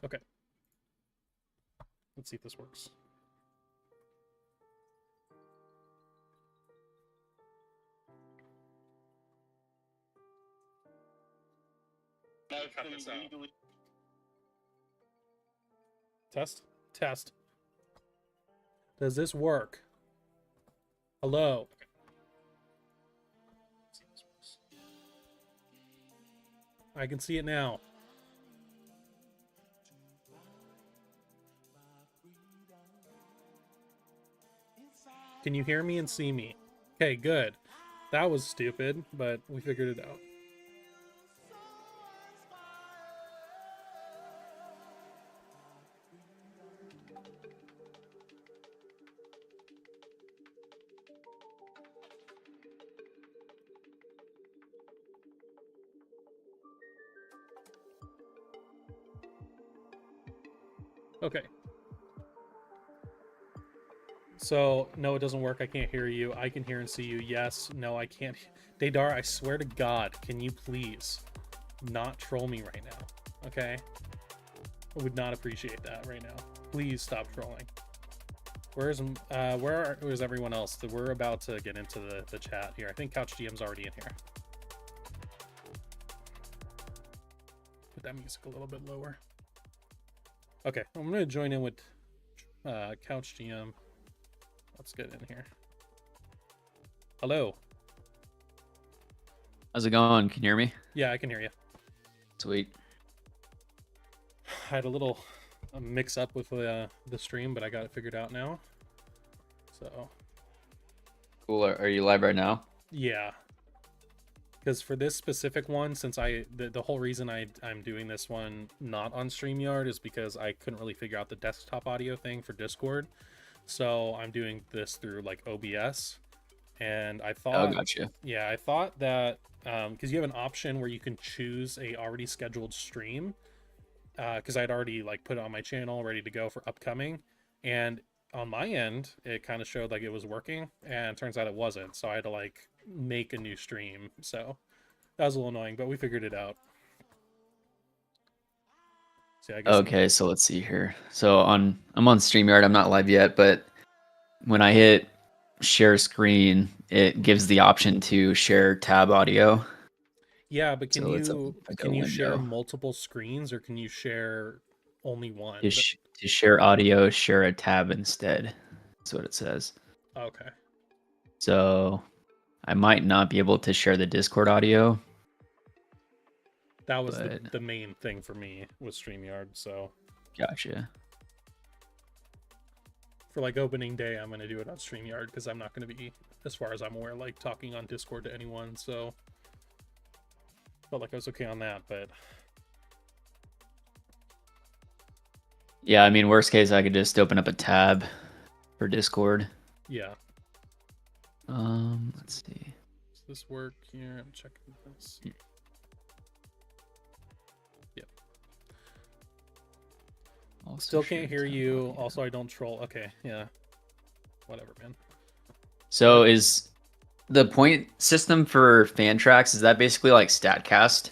Okay. Let's see if this works. Cut this out. Test? Test. Does this work? Hello? I can see it now. Can you hear me and see me? Okay, good. That was stupid, but we figured it out. Okay. So, no, it doesn't work. I can't hear you. I can hear and see you. Yes. No, I can't. Daydar, I swear to God, can you please not troll me right now? Okay? I would not appreciate that right now. Please stop trolling. Where's everyone else? We're about to get into the chat here. I think Couch GM's already in here. Put that music a little bit lower. Okay, I'm gonna join in with Couch GM. Let's get in here. Hello. How's it going? Can you hear me? Yeah, I can hear you. Sweet. I had a little mix up with the stream, but I got it figured out now. So. Cool. Are you live right now? Yeah. Because for this specific one, since the whole reason I'm doing this one not on StreamYard is because I couldn't really figure out the desktop audio thing for Discord. So I'm doing this through like OBS. And I thought, oh, gotcha. Yeah, I thought that because you have an option where you can choose a already scheduled stream. Because I'd already like put it on my channel ready to go for upcoming, and on my end it kind of showed like it was working, and it turns out it wasn't. So I had to like make a new stream. So that was a little annoying, but we figured it out. So I guess okay, so let's see here. So I'm on StreamYard. I'm not live yet, but when I hit share screen, it gives the option to share tab audio. Yeah, but can you share window. multiple screens, or can you share only one? To share audio, share a tab instead. That's what it says. Okay. So I might not be able to share the Discord audio. That was the main thing for me with StreamYard. So gotcha. For like opening day, I'm going to do it on StreamYard because I'm not going to be, as far as I'm aware, like talking on Discord to anyone. So felt like I was okay on that, but yeah, I mean, worst case, I could just open up a tab for Discord. Yeah. Let's see. Does this work here? I'm checking this. Yep. Still can't hear you. Also, I don't troll. Okay, yeah. Whatever, man. So is the point system for fan tracks, is that basically like StatCast?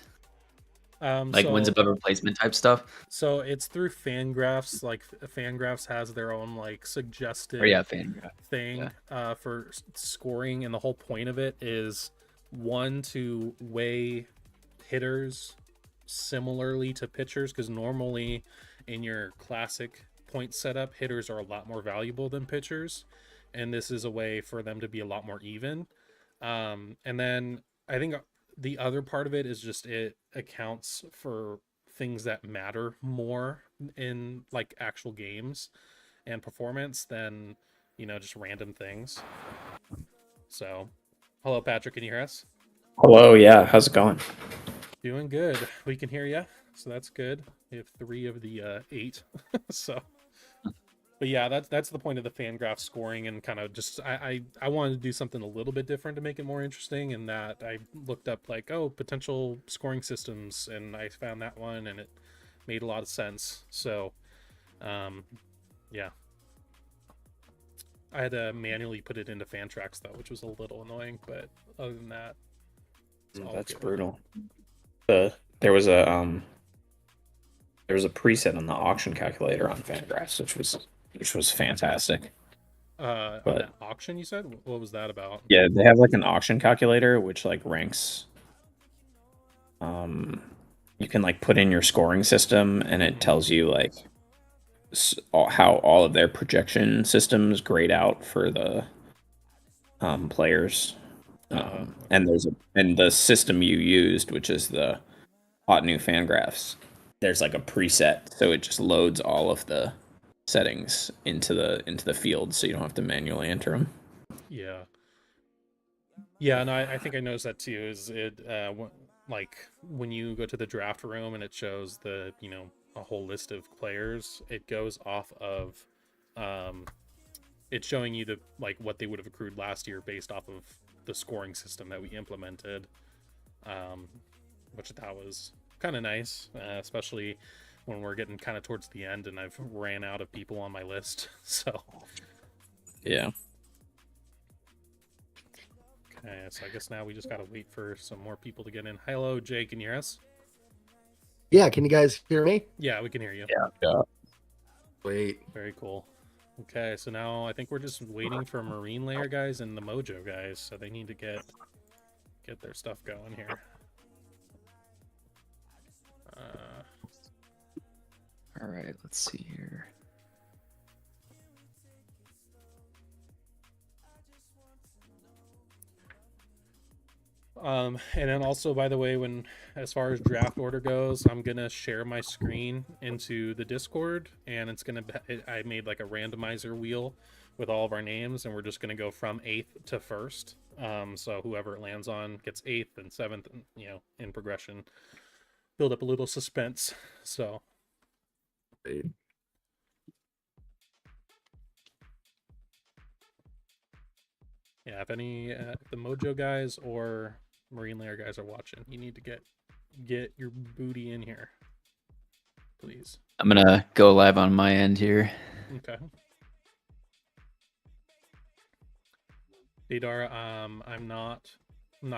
Like wins above replacement type stuff? So it's through Fangraphs. Like Fangraphs has their own like suggested thing for scoring, and the whole point of it is one, to weigh hitters similarly to pitchers, because normally in your classic point setup, hitters are a lot more valuable than pitchers, and this is a way for them to be a lot more even. And then I think the other part of it is just it accounts for things that matter more in like actual games and performance than, you know, just random things. So, hello, Patrick, can you hear us? Hello, yeah, how's it going? Doing good. We can hear you, so that's good. We have 3 of the 8. So, but yeah, that's the point of the Fangraph scoring, and kind of just I wanted to do something a little bit different to make it more interesting, and that I looked up like, oh, potential scoring systems, and I found that one, and it made a lot of sense. So, yeah, I had to manually put it into Fantrax though, which was a little annoying, but other than that, that's brutal. There was a there was a preset on the auction calculator on Fangraphs, which was fantastic. On that auction, you said? What was that about? Yeah, they have like an auction calculator which like ranks. You can like put in your scoring system, and it tells you like how all of their projection systems grade out for the players. And the system you used, which is the hot new Fangraphs, there's like a preset, so it just loads all of the settings into the field, so you don't have to manually enter them. Yeah. Yeah, no, I think I noticed that too. Is it like when you go to the draft room and it shows the a whole list of players, it goes off of it's showing you the like what they would have accrued last year based off of the scoring system that we implemented, which I thought was kind of nice, especially when we're getting kind of towards the end and I've ran out of people on my list. So yeah. Okay, so I guess now we just gotta wait for some more people to get in. Hello, Jake, can you hear us? Yeah, can you guys hear me? Yeah, we can hear you. Yeah. Wait. Very cool. Okay, so now I think we're just waiting for Marine Layer guys and the Mojo guys, so they need to get their stuff going here. All right, let's see here. And then also, by the way, as far as draft order goes, I'm gonna share my screen into the Discord, and I made like a randomizer wheel with all of our names, and we're just gonna go from 8th to 1st. So whoever it lands on gets 8th and 7th, in progression. Build up a little suspense. So. Wait. Yeah, if any the Mojo guys or Marine Layer guys are watching, you need to get your booty in here, please. I'm gonna go live on my end here. Okay. Dadar, I'm not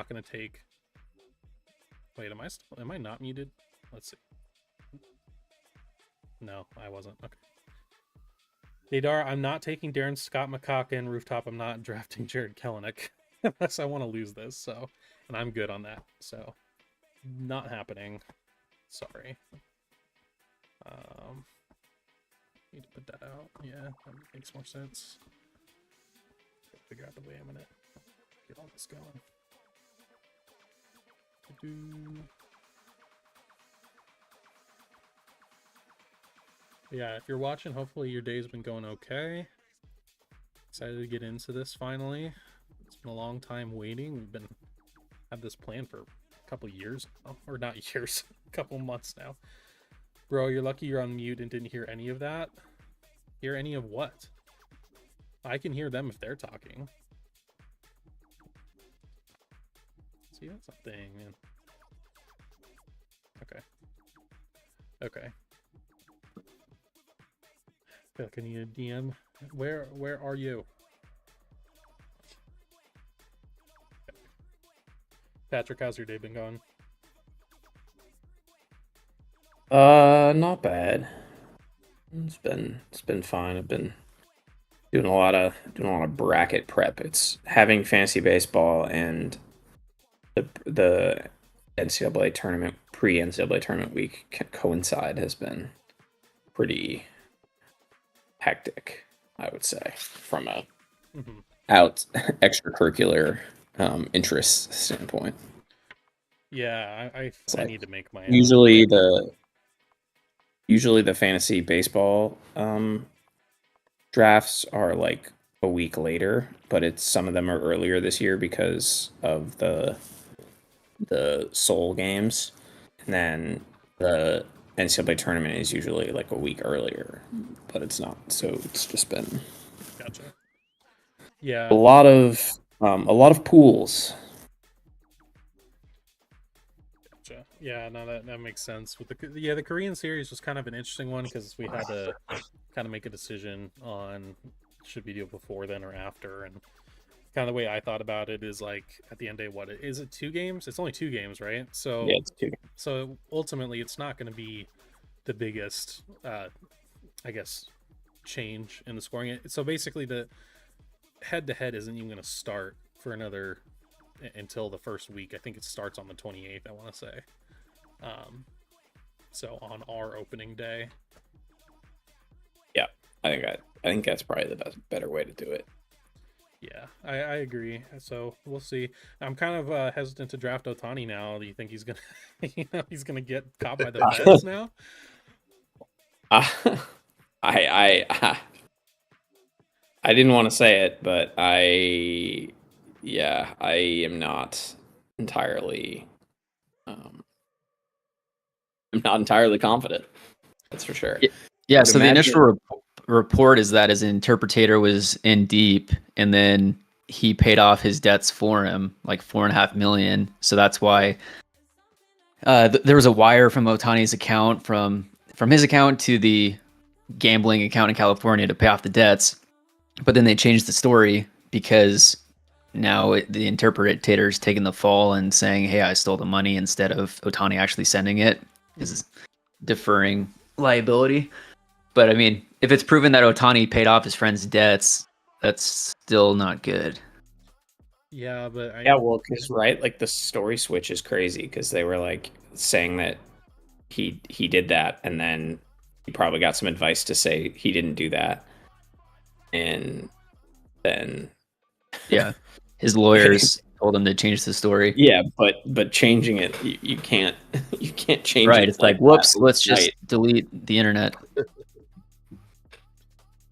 gonna take. Wait, am I not muted? Let's see. No, I wasn't. Okay. Dadar, I'm not taking Darren Scott McCocken Rooftop. I'm not drafting Jared Kelenic unless I want to lose this. So, and I'm good on that. So, not happening. Sorry. Need to put that out. Yeah, that makes more sense. Figure out the way I'm gonna get all this going. Yeah, if you're watching, hopefully your day's been going okay. Excited to get into this finally. It's been a long time waiting. We've had this plan for a couple years now, or not years, a couple months now. Bro, you're lucky you're on mute and didn't hear any of that. Hear any of what? I can hear them if they're talking. See, that's a thing, man. Okay. Okay. Can you DM? Where are you? Patrick, how's your day been going? Not bad. It's been fine. I've been doing a lot of bracket prep. It's having fantasy baseball and the NCAA tournament, pre-NCAA tournament week coincide has been pretty hectic, I would say, from a extracurricular interest standpoint. Yeah, I need to make my usually the fantasy baseball drafts are like a week later, but some of them are earlier this year because of the Seoul games, and then the NCAA tournament is usually like a week earlier, but it's not. So it's just been gotcha. Yeah, a lot of pools. Gotcha. Yeah, no, that makes sense. With the Korean series was kind of an interesting one because we had to kind of make a decision on should we do it before then or after, and kind of the way I thought about it is like at the end of the day, what is it? 2 games? It's only 2 games, right? So yeah, it's 2 games. So ultimately, it's not going to be the biggest, I guess, change in the scoring. So basically, the head-to-head isn't even going to start for another until the first week. I think it starts on the 28th, I want to say. So on our opening day. Yeah, I think that's probably the better way to do it. Yeah, I agree. So we'll see. I'm kind of hesitant to draft Ohtani now. Do you think he's gonna, he's gonna get caught by the feds now? I didn't want to say it, but I am not entirely, I'm not entirely confident. That's for sure. Yeah. So the initial report is that his interpreter was in deep, and then he paid off his debts for him, like $4.5 million. So that's why there was a wire from Otani's account from his account to the gambling account in California to pay off the debts. But then they changed the story because now the interpreter's taking the fall and saying, "Hey, I stole the money," instead of Ohtani actually sending it, is deferring liability. But I mean, if it's proven that Ohtani paid off his friend's debts, that's still not good. Yeah, but well, because right, like the story switch is crazy because they were like saying that he did that, and then he probably got some advice to say he didn't do that, and then his lawyers told him to change the story. Yeah, but changing it, you can't change it. Right, it's like whoops, let's just delete the internet.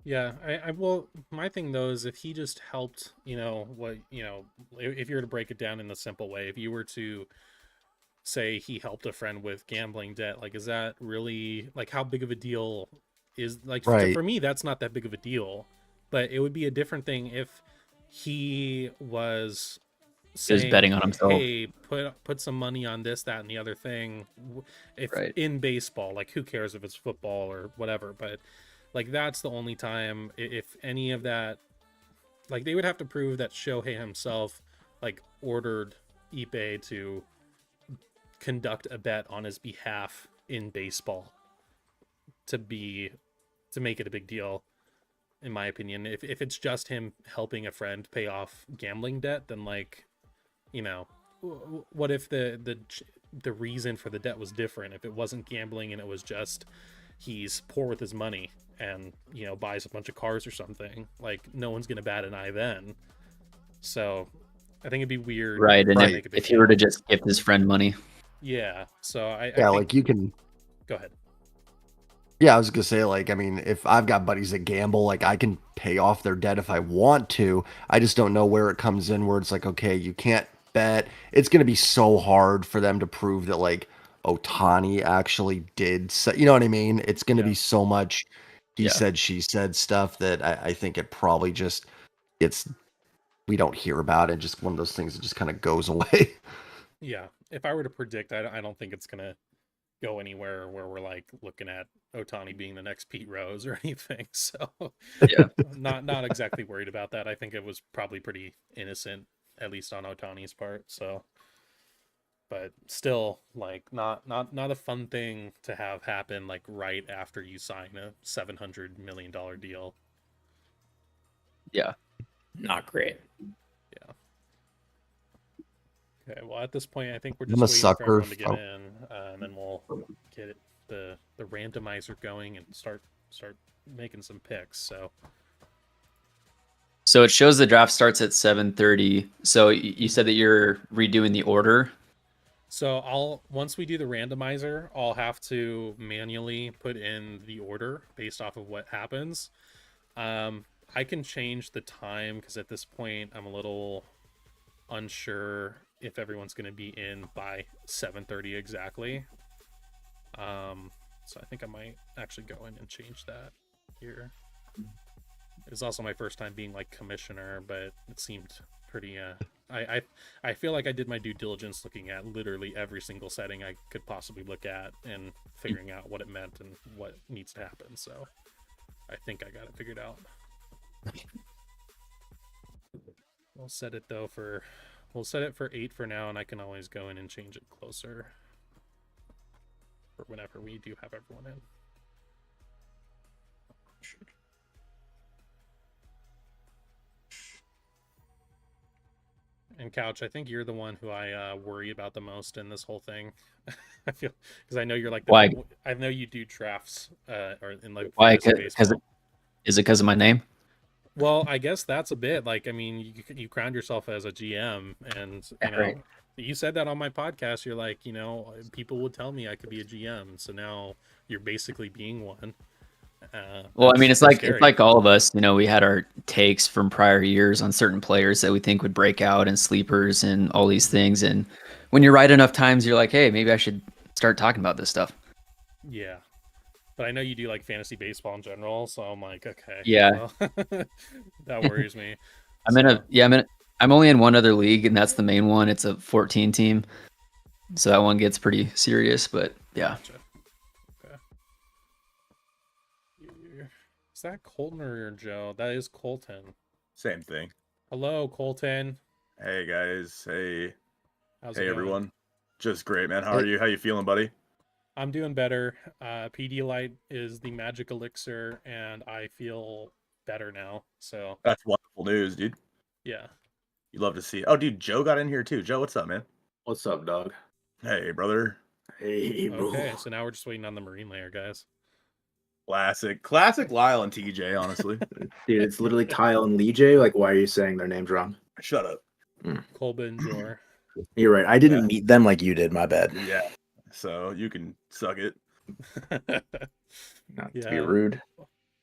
Yeah, I well, my thing though is if he just helped, if you were to break it down in a simple way, if you were to say he helped a friend with gambling debt, like, is that really, like, how big of a deal is, like, Right. for me, that's not that big of a deal, but it would be a different thing if he was saying, betting on himself. Hey, put some money on this, that, and the other thing. If in baseball, like, who cares if it's football or whatever, but like, that's the only time, if any of that, like, they would have to prove that Shohei himself, like, ordered Ippei to conduct a bet on his behalf in baseball to make it a big deal, in my opinion. If it's just him helping a friend pay off gambling debt, then, like, what if the reason for the debt was different? If it wasn't gambling and it was just he's poor with his money and buys a bunch of cars or something, like, no one's gonna bat an eye then. So I think it'd be weird, right? And if he were to just gift his friend money, so I think, like, you can go ahead. Yeah, I was gonna say, like, I mean, if I've got buddies that gamble, like, I can pay off their debt if I want to. I just don't know where it comes in where it's like, okay, you can't bet. It's gonna be so hard for them to prove that, like, Ohtani actually did. You know what I mean? It's gonna be so much he said, she said stuff that I think it probably just we don't hear about it. Just one of those things that just kind of goes away. Yeah, if I were to predict, I don't think it's gonna go anywhere where we're, like, looking at Ohtani being the next Pete Rose or anything. So not exactly worried about that. I think it was probably pretty innocent, at least on Ohtani's part. So, but still, like, not a fun thing to have happen, like, right after you sign a $700 million deal. Yeah, not great. Yeah. Okay, well, at this point, I think we're just waiting for everyone to get in, and then we'll get the randomizer going and start making some picks. So it shows the draft starts at 7:30. So you said that you're redoing the order. So once we do the randomizer, I'll have to manually put in the order based off of what happens. I can change the time because at this point I'm a little unsure if everyone's going to be in by 7:30 exactly. So I think I might actually go in and change that here. It's also my first time being, like, commissioner, but it seemed pretty I feel like I did my due diligence looking at literally every single setting I could possibly look at and figuring out what it meant and what needs to happen. So I think I got it figured out. We'll set it for 8 for now, and I can always go in and change it closer. for whenever we do have everyone in. And Couch, I think you're the one who I worry about the most in this whole thing. I feel because I know you're like Why? I know you do drafts or in like Why? Because is it because of my name? Well, I guess that's a bit like, I mean, you crowned yourself as a GM, and you know, Right. you said that on my podcast. You're like, you know, people would tell me I could be a GM, so now you're basically being one. Well, I mean, it's scary. like all of us. You know, we had our takes from prior years on certain players that we think would break out and sleepers and all these things. And when you're right enough times, you're like, hey, maybe I should start talking about this stuff. Yeah, but I know you do like fantasy baseball in general, so I'm like, okay, yeah, well, that worries me. I'm only in one other league, and that's the main one. It's a 14 team, so that one gets pretty serious. But yeah. Gotcha. Okay. Is that Colton or Joe? That is Colton. Same thing. Hello, Colton. Hey guys. Hey. How's hey it going? everyone. Just great, man. How are you? How you feeling, buddy? I'm doing better. Pedialyte is the magic elixir, and I feel better now. So that's wonderful news, dude. Yeah. You love to see it. Oh, dude, Joe got in here too. Joe, what's up, man? What's up, dog? Hey, brother. Hey, bro. Okay, so now we're just waiting on the marine layer, guys. Classic Lyle and TJ, honestly. Dude, it's literally Kyle and Lee J. Like, why are you saying their names wrong? Shut up. Colbin Jor. You're right. I didn't meet them like you did. My bad. Yeah. So you can suck it. Not to be rude.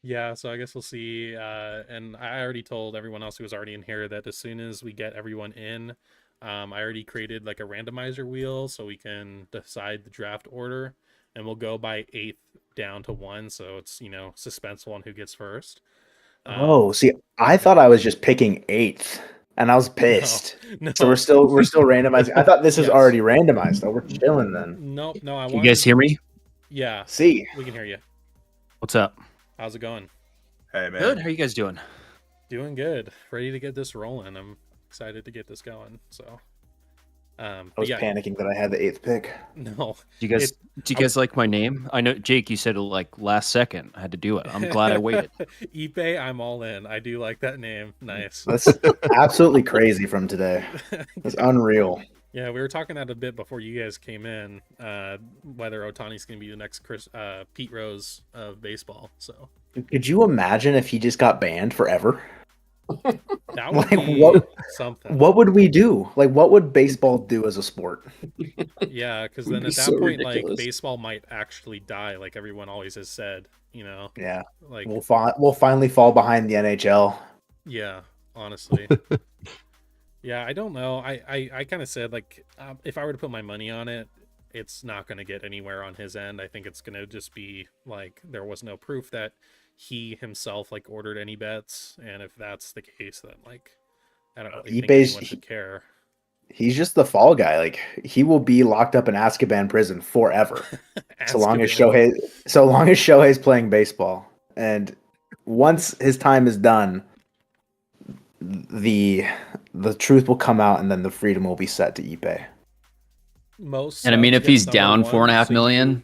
Yeah, so I guess we'll see. And I already told everyone else who was already in here that as soon as we get everyone in, I already created like a randomizer wheel so we can decide the draft order, and we'll go by 8th down to 1. So it's, you know, suspenseful on who gets first. See, I thought I was just picking 8th. And I was pissed. No. So we're still randomizing. I thought this was already randomized. Oh, we're chilling then. Nope. No, Can you guys hear me? Yeah. See. We can hear you. What's up? How's it going? Hey, man. Good. How are you guys doing? Doing good. Ready to get this rolling. I'm excited to get this going. So I was panicking that I had the 8th pick. No. Do you guys like my name? I know, Jake, you said it like last second. I had to do it. I'm glad I waited. Ipe, I'm all in. I do like that name. Nice. That's absolutely crazy from today. That's unreal. Yeah, we were talking that a bit before you guys came in, whether Otani's going to be the next Pete Rose of baseball. So, could you imagine if he just got banned forever? That would be something. What would we do? Like, what would baseball do as a sport? Yeah, because then at that point, ridiculous. Like, baseball might actually die, like everyone always has said. You know? Yeah. Like we'll finally fall behind the NHL. Yeah, honestly. Yeah, I don't know. I kind of said, like, if I were to put my money on it, it's not going to get anywhere on his end. I think it's going to just be, like, there was no proof that he himself, like, ordered any bets. And if that's the case, then, like, I don't really think anyone should care. He's just the fall guy. Like, he will be locked up in Azkaban prison forever. so long as Shohei's playing baseball. And once his time is done, the truth will come out, and then the freedom will be set to Ipe. And I mean, if he's down $4.5 million,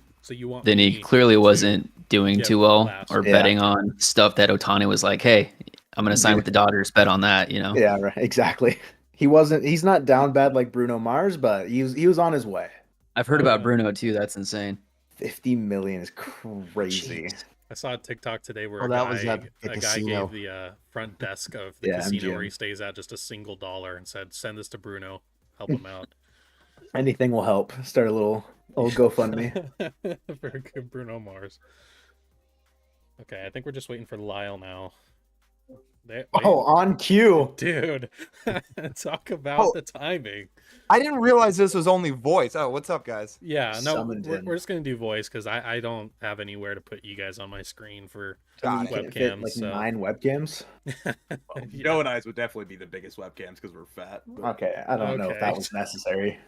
then he clearly wasn't doing too well or betting on stuff that Otani was like, hey, I'm going to sign with the Dodgers, bet on that, you know? Yeah, right. Exactly. He's not down bad like Bruno Mars, but he was on his way. I've heard about Bruno too. That's insane. 50 million is crazy. Jeez. I saw a TikTok today where a guy gave the front desk of the casino where he stays at just $1 and said, send this to Bruno, help him out. Anything will help. Start a little GoFundMe. For Bruno Mars. Okay, I think we're just waiting for Lyle now. On cue. Dude, talk about the timing. I didn't realize this was only voice. Oh, what's up, guys? Yeah, no, we're just going to do voice because I don't have anywhere to put you guys on my screen for webcams. Like 9 webcams? Joe and I's would definitely be the biggest webcams because we're fat. But... Okay, I don't know if that was necessary.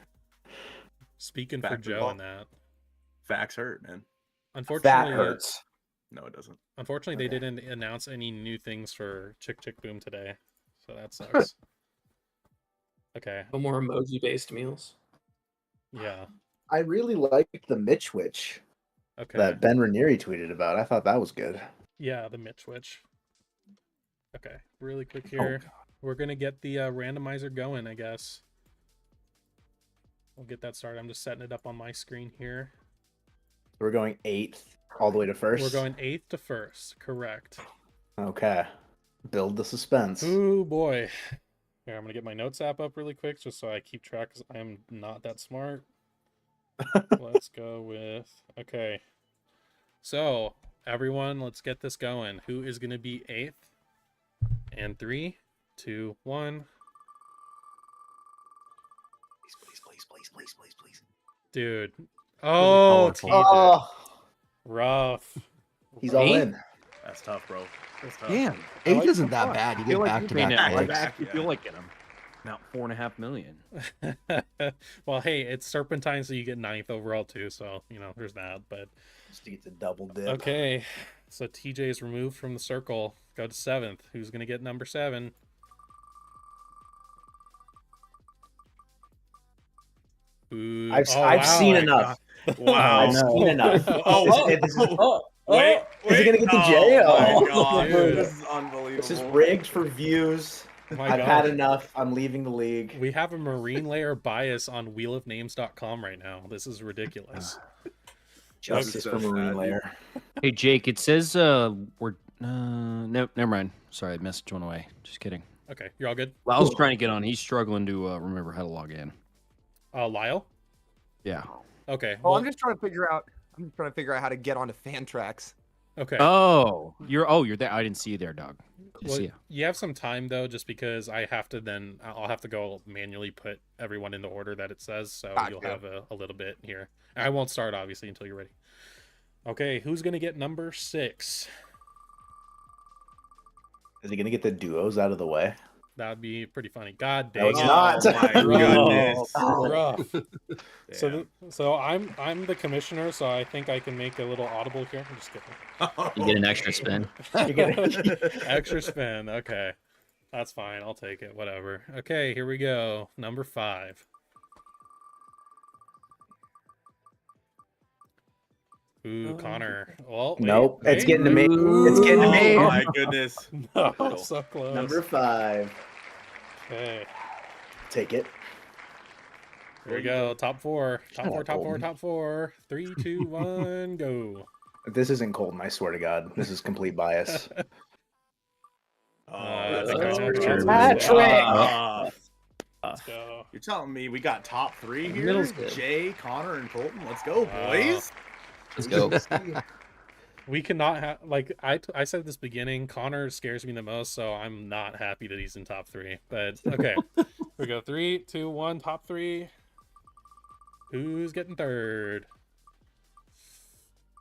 Speaking for Joe and that. Facts hurt, man. Unfortunately, that hurts. No, it doesn't. Unfortunately, they didn't announce any new things for Chick Chick Boom today, so that sucks. Okay. No more emoji-based meals. Yeah. I really liked the Mitch Witch Okay. that Ben Ranieri tweeted about. I thought that was good. Yeah, the Mitch switch. Okay, really quick here. We're gonna get the randomizer going, I guess. We'll get that started. I'm just setting it up on my screen here. We're going 8th all the way to 1st. We're going 8th to 1st, correct. Okay. Build the suspense. Oh boy. Here, I'm gonna get my notes app up really quick just so I keep track because I'm not that smart. Let's go with okay. So everyone, let's get this going. Who is gonna be 8th? And 3, 2, 1. Please. Dude. Oh, TJ. Oh, Rough. he's all in. That's tough, bro. That's tough. Damn. 8th isn't that bad. You I feel get like back you're to paying back it picks. back. You feel like getting them. Now 4.5 million. Well, hey, it's Serpentine, so you get 9th overall too. So there's that. But Just to get the double dip. okay, so TJ is removed from the circle. Go to 7th. Who's gonna get number 7? Ooh. I've wow. seen enough. Wow. I've seen enough. Is Wait. it gonna get to Jay? Oh, my Oh. God. Dude. This is unbelievable. This is rigged for views. My I've gosh. had enough. I'm leaving the league. We have a marine layer bias on wheelofnames.com right now. This is ridiculous. Justice for Marine Layer. Hey Jake, it says we're no, never mind. Sorry, I messaged one away. Just kidding. Okay, you're all good. Lyle's trying to get on. He's struggling to remember how to log in. Lyle? Yeah. Okay. Oh, well- I'm just trying to figure out how to get onto Fantrax. Okay. Oh, you're there. I didn't see you there, dog. Well, you have some time though, just because I'll have to go manually put everyone in the order that it says, so Gotcha. you'll have a little bit here. I won't start obviously until you're ready. Okay, who's gonna get number 6? Is he gonna get the duos out of the way? That'd be pretty funny. God dang No, it's it. not. Oh, my goodness. Rough. So I'm the commissioner, so I think I can make a little audible here. I'm just kidding. You get an extra spin. Extra spin. Okay. That's fine. I'll take it. Whatever. Okay, here we go. Number 5. Ooh, Connor. Well, wait, Nope. It's wait. getting to me. It's getting to me. Oh, my goodness. No, so close. Number 5. Okay. Take it. Here we go. Top 4. Shut up, Colton. Top 4. 3, 2, 1, go. This isn't Colton, I swear to God. This is complete bias. That's a that's good good. Patrick. Ah. Let's go. You're telling me we got top 3 here? Middle's good. Jay, Connor, and Colton. Let's go, boys. Let's go. We cannot have I said at this beginning, Connor scares me the most, so I'm not happy that he's in top 3. But okay. We go 3, 2, 1, top 3. Who's getting 3rd?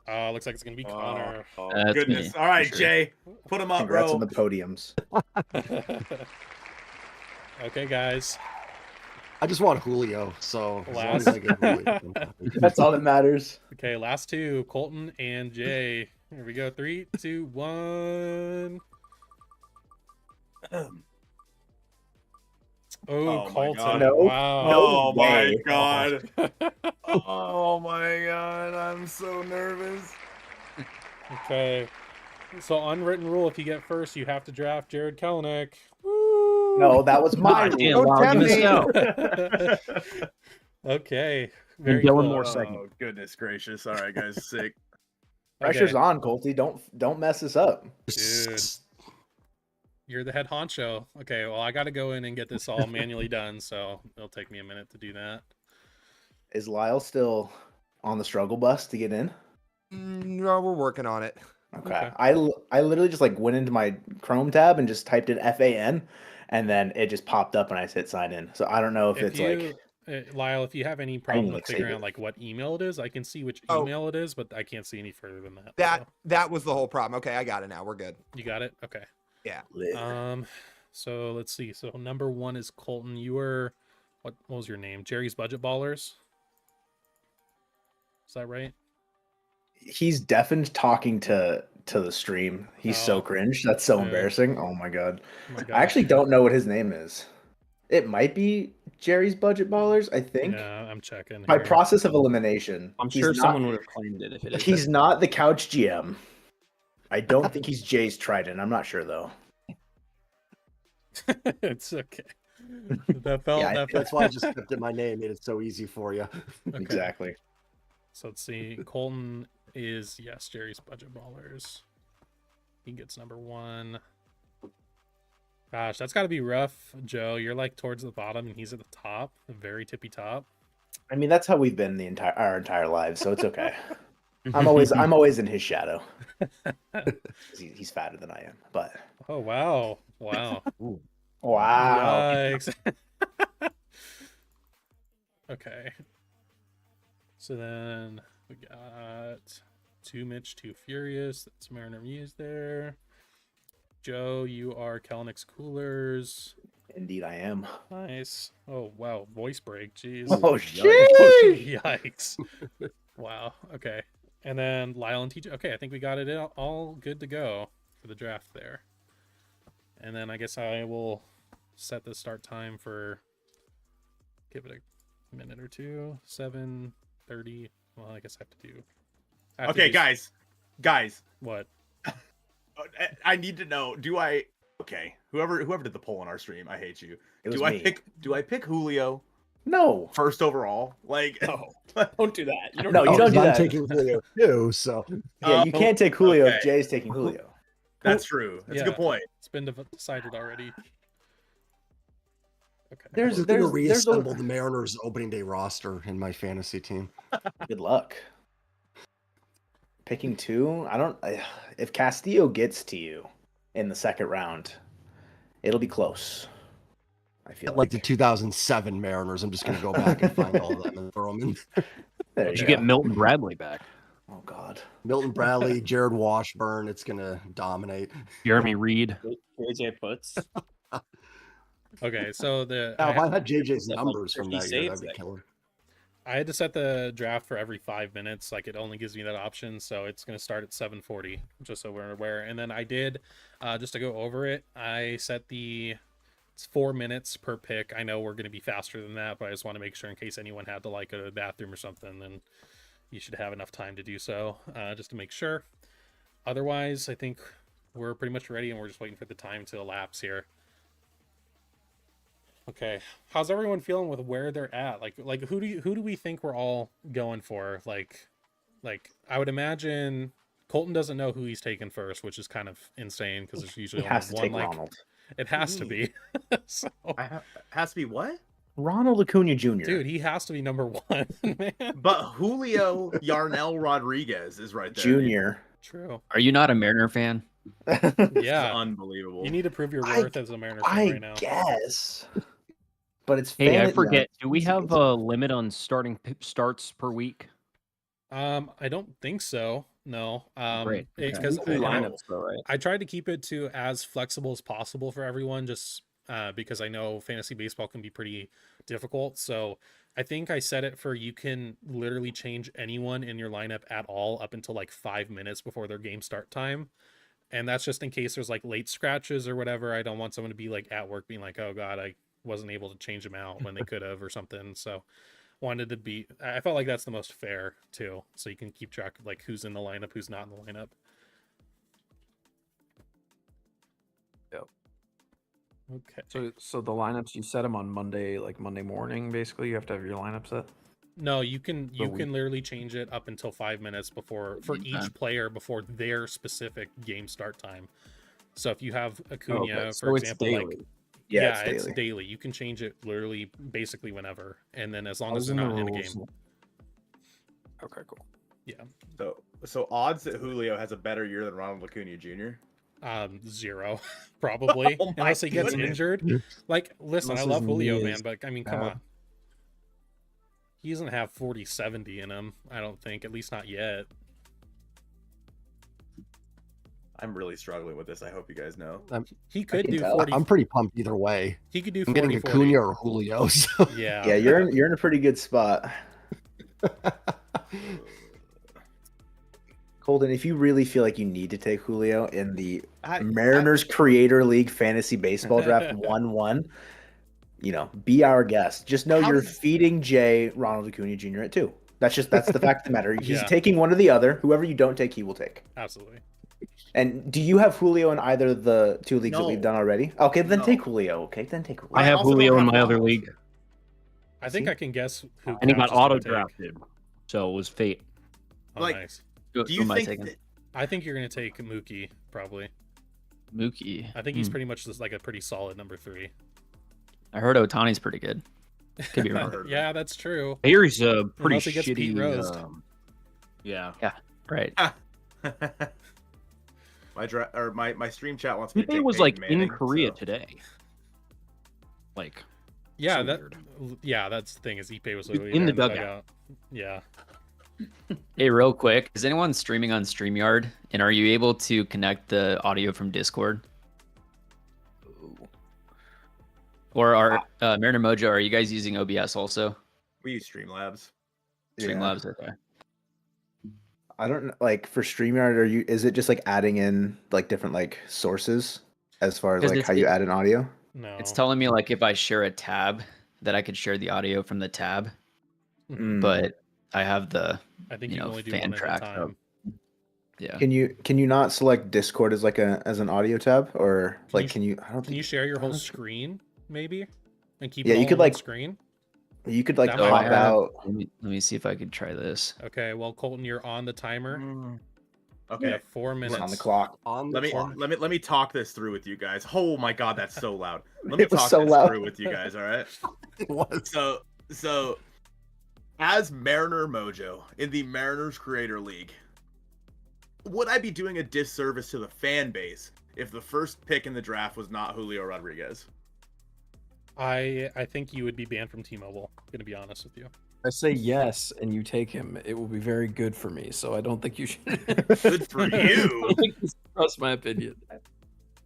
Looks like it's gonna be Connor. Oh, That's goodness. me, All right, for sure. Jay. Put him up, Congrats bro. on the podiums. Okay, guys. I just want Julio, so as long Last- as I get Julio, I'm happy. That's all that matters. Okay, last 2, Colton and Jay. Here we go. 3, 2, 1. Oh my Colton. God. No. Wow. Oh, my way. God. Oh, my God. I'm so nervous. Okay. So unwritten rule: if you get first, you have to draft Jared Kelenic. Woo! No, that was my God damn, rule. Lyle, tempt give me. us out. Okay. And Very Dylan cool. Moore second. Oh, goodness gracious. All right, guys. Sick. Pressure's on, Colty. Don't mess this up. Dude. You're the head honcho. Okay, well, I got to go in and get this all manually done, so it'll take me a minute to do that. Is Lyle still on the struggle bus to get in? No, we're working on it. Okay. I literally just went into my Chrome tab and just typed in FAN, and then it just popped up and I hit sign in. So I don't know if it's Lyle, if you have any problem with save figuring it. out what email it is, I can see which Oh. email it is, but I can't see any further than that. so. That was the whole problem. Okay, I got it now. We're good. You got it? Okay. lit. So let's see. So number 1 is Colton. You were what was your name? Jerry's Budget Ballers. Is that right? He's deafened talking to the stream. He's so Oh. cringe. That's so Yeah. embarrassing. Oh my god. Oh my I actually don't know what his name is. It might be Jerry's budget ballers. I think. Yeah, I'm checking. By here. process of elimination, I'm sure someone would have claimed it if it is. He's not the couch GM. I don't think he's Jay's Trident. I'm not sure though. It's okay. That felt. Yeah, that That's felt. why I just kept it my name. Made it so easy for you. Okay. Exactly. So let's see. Colton is yes, Jerry's budget ballers. He gets number 1. Gosh, that's got to be rough, Joe. You're like towards the bottom, and he's at the top, the very tippy top. I mean, that's how we've been our entire lives, so it's okay. I'm always in his shadow. He's fatter than I am, but Oh wow, wow, wow. yikes. Okay. So then we got 2 Mitch, 2 Furious. That's Mariner Muse there. Joe, you are Kellnick's Coolers. Indeed, I am. Nice. Oh wow, voice break. Jeez. Oh Yikes. shit! Yikes. Wow. Okay. And then Lyle and TJ. Okay, I think we got it all good to go for the draft there. And then I guess I will set the start time for. Give it a minute or two. 7:30. Well, I guess I have to do. Okay, guys. What? I need to know. Do I? Okay, whoever did the poll on our stream, I hate you. It was Do I me. pick Julio No. first overall? Like, No, don't do that. You don't No, you don't do I'm that. taking Julio too. So Yeah, you can't take Julio okay. if Jay's taking Julio. that's true. That's a good point. It's been decided already. Okay. There's we're gonna there's reassemble the Mariners opening day roster in my fantasy team. good luck. Picking 2, if Castillo gets to you in the second round, it'll be close. I feel Like the 2007 Mariners, I'm just gonna go back and find all of them and throw them in. There Did you you go. get Milton Bradley back? Oh God. Milton Bradley, Jared Washburn. It's gonna dominate. Jeremy Reed. JJ puts. Okay, so the Now, if I I, had JJ's Like numbers from 50 that year, saves that'd be that killer. I had to set the draft for every 5 minutes. Like it only gives me that option, so it's going to start at 7:40, just so we're aware. And then I did, just to go over it, I set it's 4 minutes per pick. I know we're going to be faster than that, but I just want to make sure in case anyone had to like go to the bathroom or something, then you should have enough time to do so, just to make sure. Otherwise, I think we're pretty much ready, and we're just waiting for the time to elapse here. Okay, how's everyone feeling with where they're at? Like who do we think we're all going for? Like I would imagine Colton doesn't know who he's taking first, which is kind of insane because there's usually He only has to one. take Like Ronald. it has to be. So, Has to be what? Ronald Acuna Jr. dude, he has to be number 1, man. But Julio Yarnell Rodriguez is right there. Junior. True. Are you not a Mariner fan? This is Yeah. unbelievable. You need to prove your worth as a Mariner fan I right now. guess. But it's Hey, I fan- forget. Do we it's- have it's- a limit on starts per week? I don't think so. No. Great. Because Weekly lineups, though, right? I tried to keep it to as flexible as possible for everyone, just because I know fantasy baseball can be pretty difficult. So I think I set it for you can literally change anyone in your lineup at all up until like 5 minutes before their game start time. And that's just in case there's like late scratches or whatever. I don't want someone to be like at work being like, oh God, I wasn't able to change them out when they could have or something. So I felt like that's the most fair too. So you can keep track of like who's in the lineup, who's not in the lineup. Yep. Okay. So the lineups, you set them on Monday, like Monday morning. Basically, you have to have your lineup set. No, you can So literally change it up until 5 minutes for each player before their specific game start time. So if you have Acuna, for example, like Yeah, it's daily. You can change it literally basically whenever, and then as long I as was they're in not the in a rules. game. Okay, cool. Yeah. So odds that Julio has a better year than Ronald Acuna Jr. 0 probably, Oh my unless he gets goodness. injured. Like, listen, Unless I love his Julio, knee man, is but I mean, come bad. on. He doesn't have 40-70 in him, I don't think, at least not yet. I'm really struggling with this. I hope you guys know. He could can do tell. 40. I'm pretty pumped either way. He could do I'm 40. getting Acuna or Julio. So. Yeah. Yeah, you're in a pretty good spot. Colton, if you really feel like you need to take Julio in the Mariners Creator League Fantasy Baseball Draft 1-1, be our guest. Just know you're feeding Jay Ronald Acuna Jr. at 2. That's the fact of the matter. He's taking one or the other. Whoever you don't take, he will take. Absolutely. And do you have Julio in either of the 2 leagues that we've done already? Okay, then take Julio. Okay, then take Julio. I have Julio in my other league. I think I can guess who. And he got auto drafted, so it was fate. Oh, like, nice. Do you think? I think you're gonna take Mookie probably. Mookie. I think he's pretty much just like a pretty solid number 3. I heard Otani's pretty good. Could be wrong. Yeah, that's true. Here's a pretty Unless he gets Pete Rose. Yeah. Yeah. Right. My stream chat wants me to Ipe take was Peyton like Manning, in Korea so. today. Like. Yeah, so that. weird. Yeah, that's the thing. Is Ipe was He's literally in there the dugout. Yeah. Hey, real quick, is anyone streaming on StreamYard? And are you able to connect the audio from Discord? Or are Mariner Mojo? Are you guys using OBS also? We use Streamlabs. Streamlabs, okay. I don't know, like for StreamYard, is it just like adding in like different like sources as far as like how you add an audio? No. It's telling me like if I share a tab that I could share the audio from the tab, but I have the I think you can only do fan one track. at a time. Yeah. Can you not select Discord as like as an audio tab, or like can you? I don't Can think you share your whole screen maybe and keep Yeah, it all you could, on one like, screen? you could like That pop might work. out. Let me see if I could try this. Okay, well, Colton, you're on the timer. Okay. You have 4 minutes on the clock. Let me talk this through with you guys. Oh my god, that's so loud. Let me It was talk so this loud. through with you guys, all right? It was. So as Mariner Mojo in the Mariners Creator League, would I be doing a disservice to the fan base if the first pick in the draft was not Julio Rodriguez? I think you would be banned from T-Mobile. Gonna be honest with you. I say yes, and you take him. It will be very good for me. So I don't think you should. Good for you. Trust my opinion.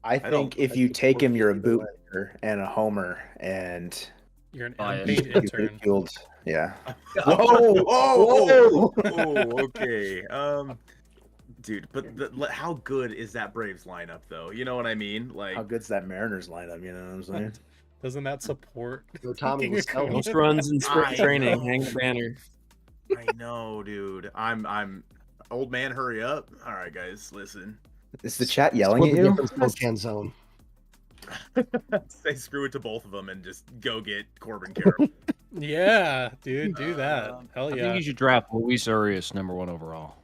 I think if you take him, you're a bootlegger and a homer, and You're an Biased. unpaid intern. fueled. Yeah. Whoa! Okay. Dude, but how good is that Braves lineup, though? You know what I mean? Like, How good's that Mariners lineup? You know what I'm saying? Doesn't that support? Go Tommy Wiseau. Most runs in sprint I training. know. Hang the banner. I know, dude. I'm old man. Hurry up! All right, guys, listen. Is the chat yelling Split at the you? difference, Spokane zone. Say screw it to both of them and just go get Corbin Carroll. Yeah, dude, do that. Hell I yeah. think you should draft Luis Urias #1 overall.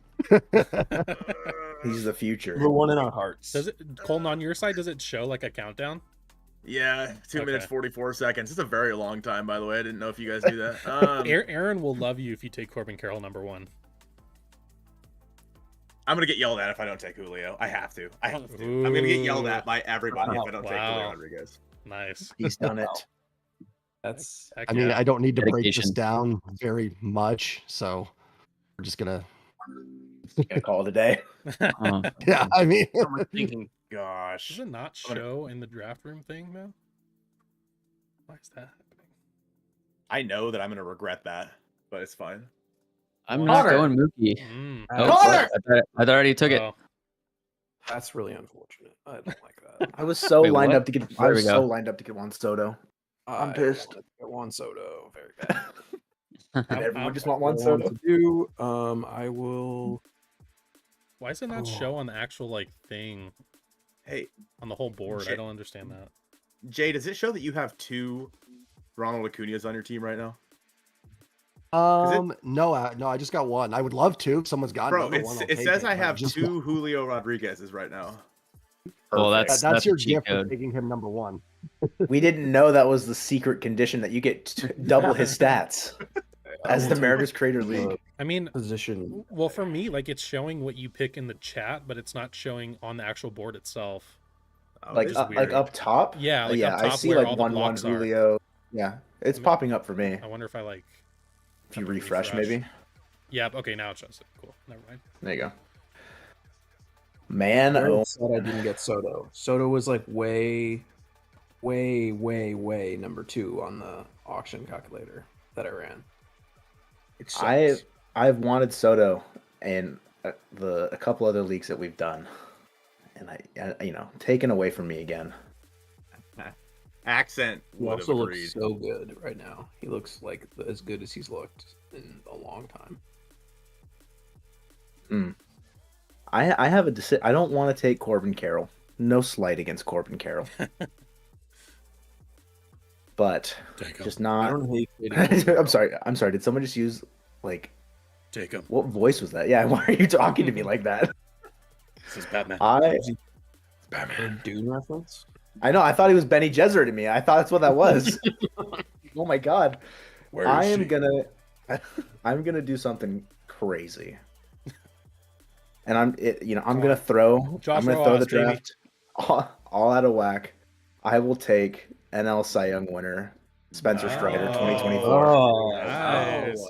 He's the future. Number one in our hearts. Does it, Colton, on your side, does it show like a countdown? Yeah, 2 Okay. minutes 44 seconds. It's a very long time, by the way. I didn't know if you guys knew that. Aaron will love you if you take Corbin Carroll #1. I'm gonna get yelled at if I don't take Julio. I have to. I'm gonna get yelled at by everybody if I don't take Wow. Julio Rodriguez. Nice. He's done it. That's Heck I mean, yeah. I don't need to break this Dedication. down very much, so we're just gonna. Gonna call it a day. Yeah, I mean, Thinking, Gosh. Does it not show in the draft room thing, man? Why is that happening? I know that I'm gonna regret that, but it's fine. I'm not going Mookie. Mm. Oh, what? I thought I already took it. Oh, that's really unfortunate. I don't like that. I was so Wait, lined what? up to get. I There we was go. so lined up to get Juan Soto. I'm pissed. Get Juan Soto. Very bad. Everyone just want Juan What I want Soto. to do, I will. why does it not show on the actual like thing Hey, on the whole board? I Shit. don't understand that. Jay, does it show that you have 2 Ronald Acuna's on your team right now? no, I just got one. I would love to. If someone's got Bro, another one. I'll it take says I but have just 2 Julio Rodriguez's right now. Well, Perfect. That's a your cheat gift for code. taking him #1. We didn't know that was the secret condition that you get double his stats as the Mariners Creator League. I mean, Position. well, for me, like it's showing what you pick in the chat, but it's not showing on the actual board itself. Oh, Like it is like weird. up top. Yeah, like yeah. up I top see where like all the 1-1 blocks are. Julio. Yeah, it's popping up for me. I wonder if I like. If you have to refresh, maybe. Yeah. Okay, now it shows it. Cool. Never mind. There you go. Man, I oh, said I didn't get Soto. Soto was like way #2 on the auction calculator that I ran. It sucks. I've wanted Soto in a couple other leagues that we've done, and I taken away from me again. Accent He would have also agreed. looks so good right now. He looks like as good as he's looked in a long time. I have a decision. I don't want to take Corbin Carroll. No slight against Corbin Carroll. But just not. I don't hate I'm sorry. I'm sorry. Did someone just use like? Take him. What voice was that? Yeah. Why are you talking to me like that? This is Batman. Batman Dune reference. I know. I thought he was Benny Gesserit to me. I thought that's what that was. Oh my god. I'm gonna do something crazy. And I'm gonna throw the draft all out of whack. I will take NL Cy Young winner Spencer Strider 2024. Oh, nice.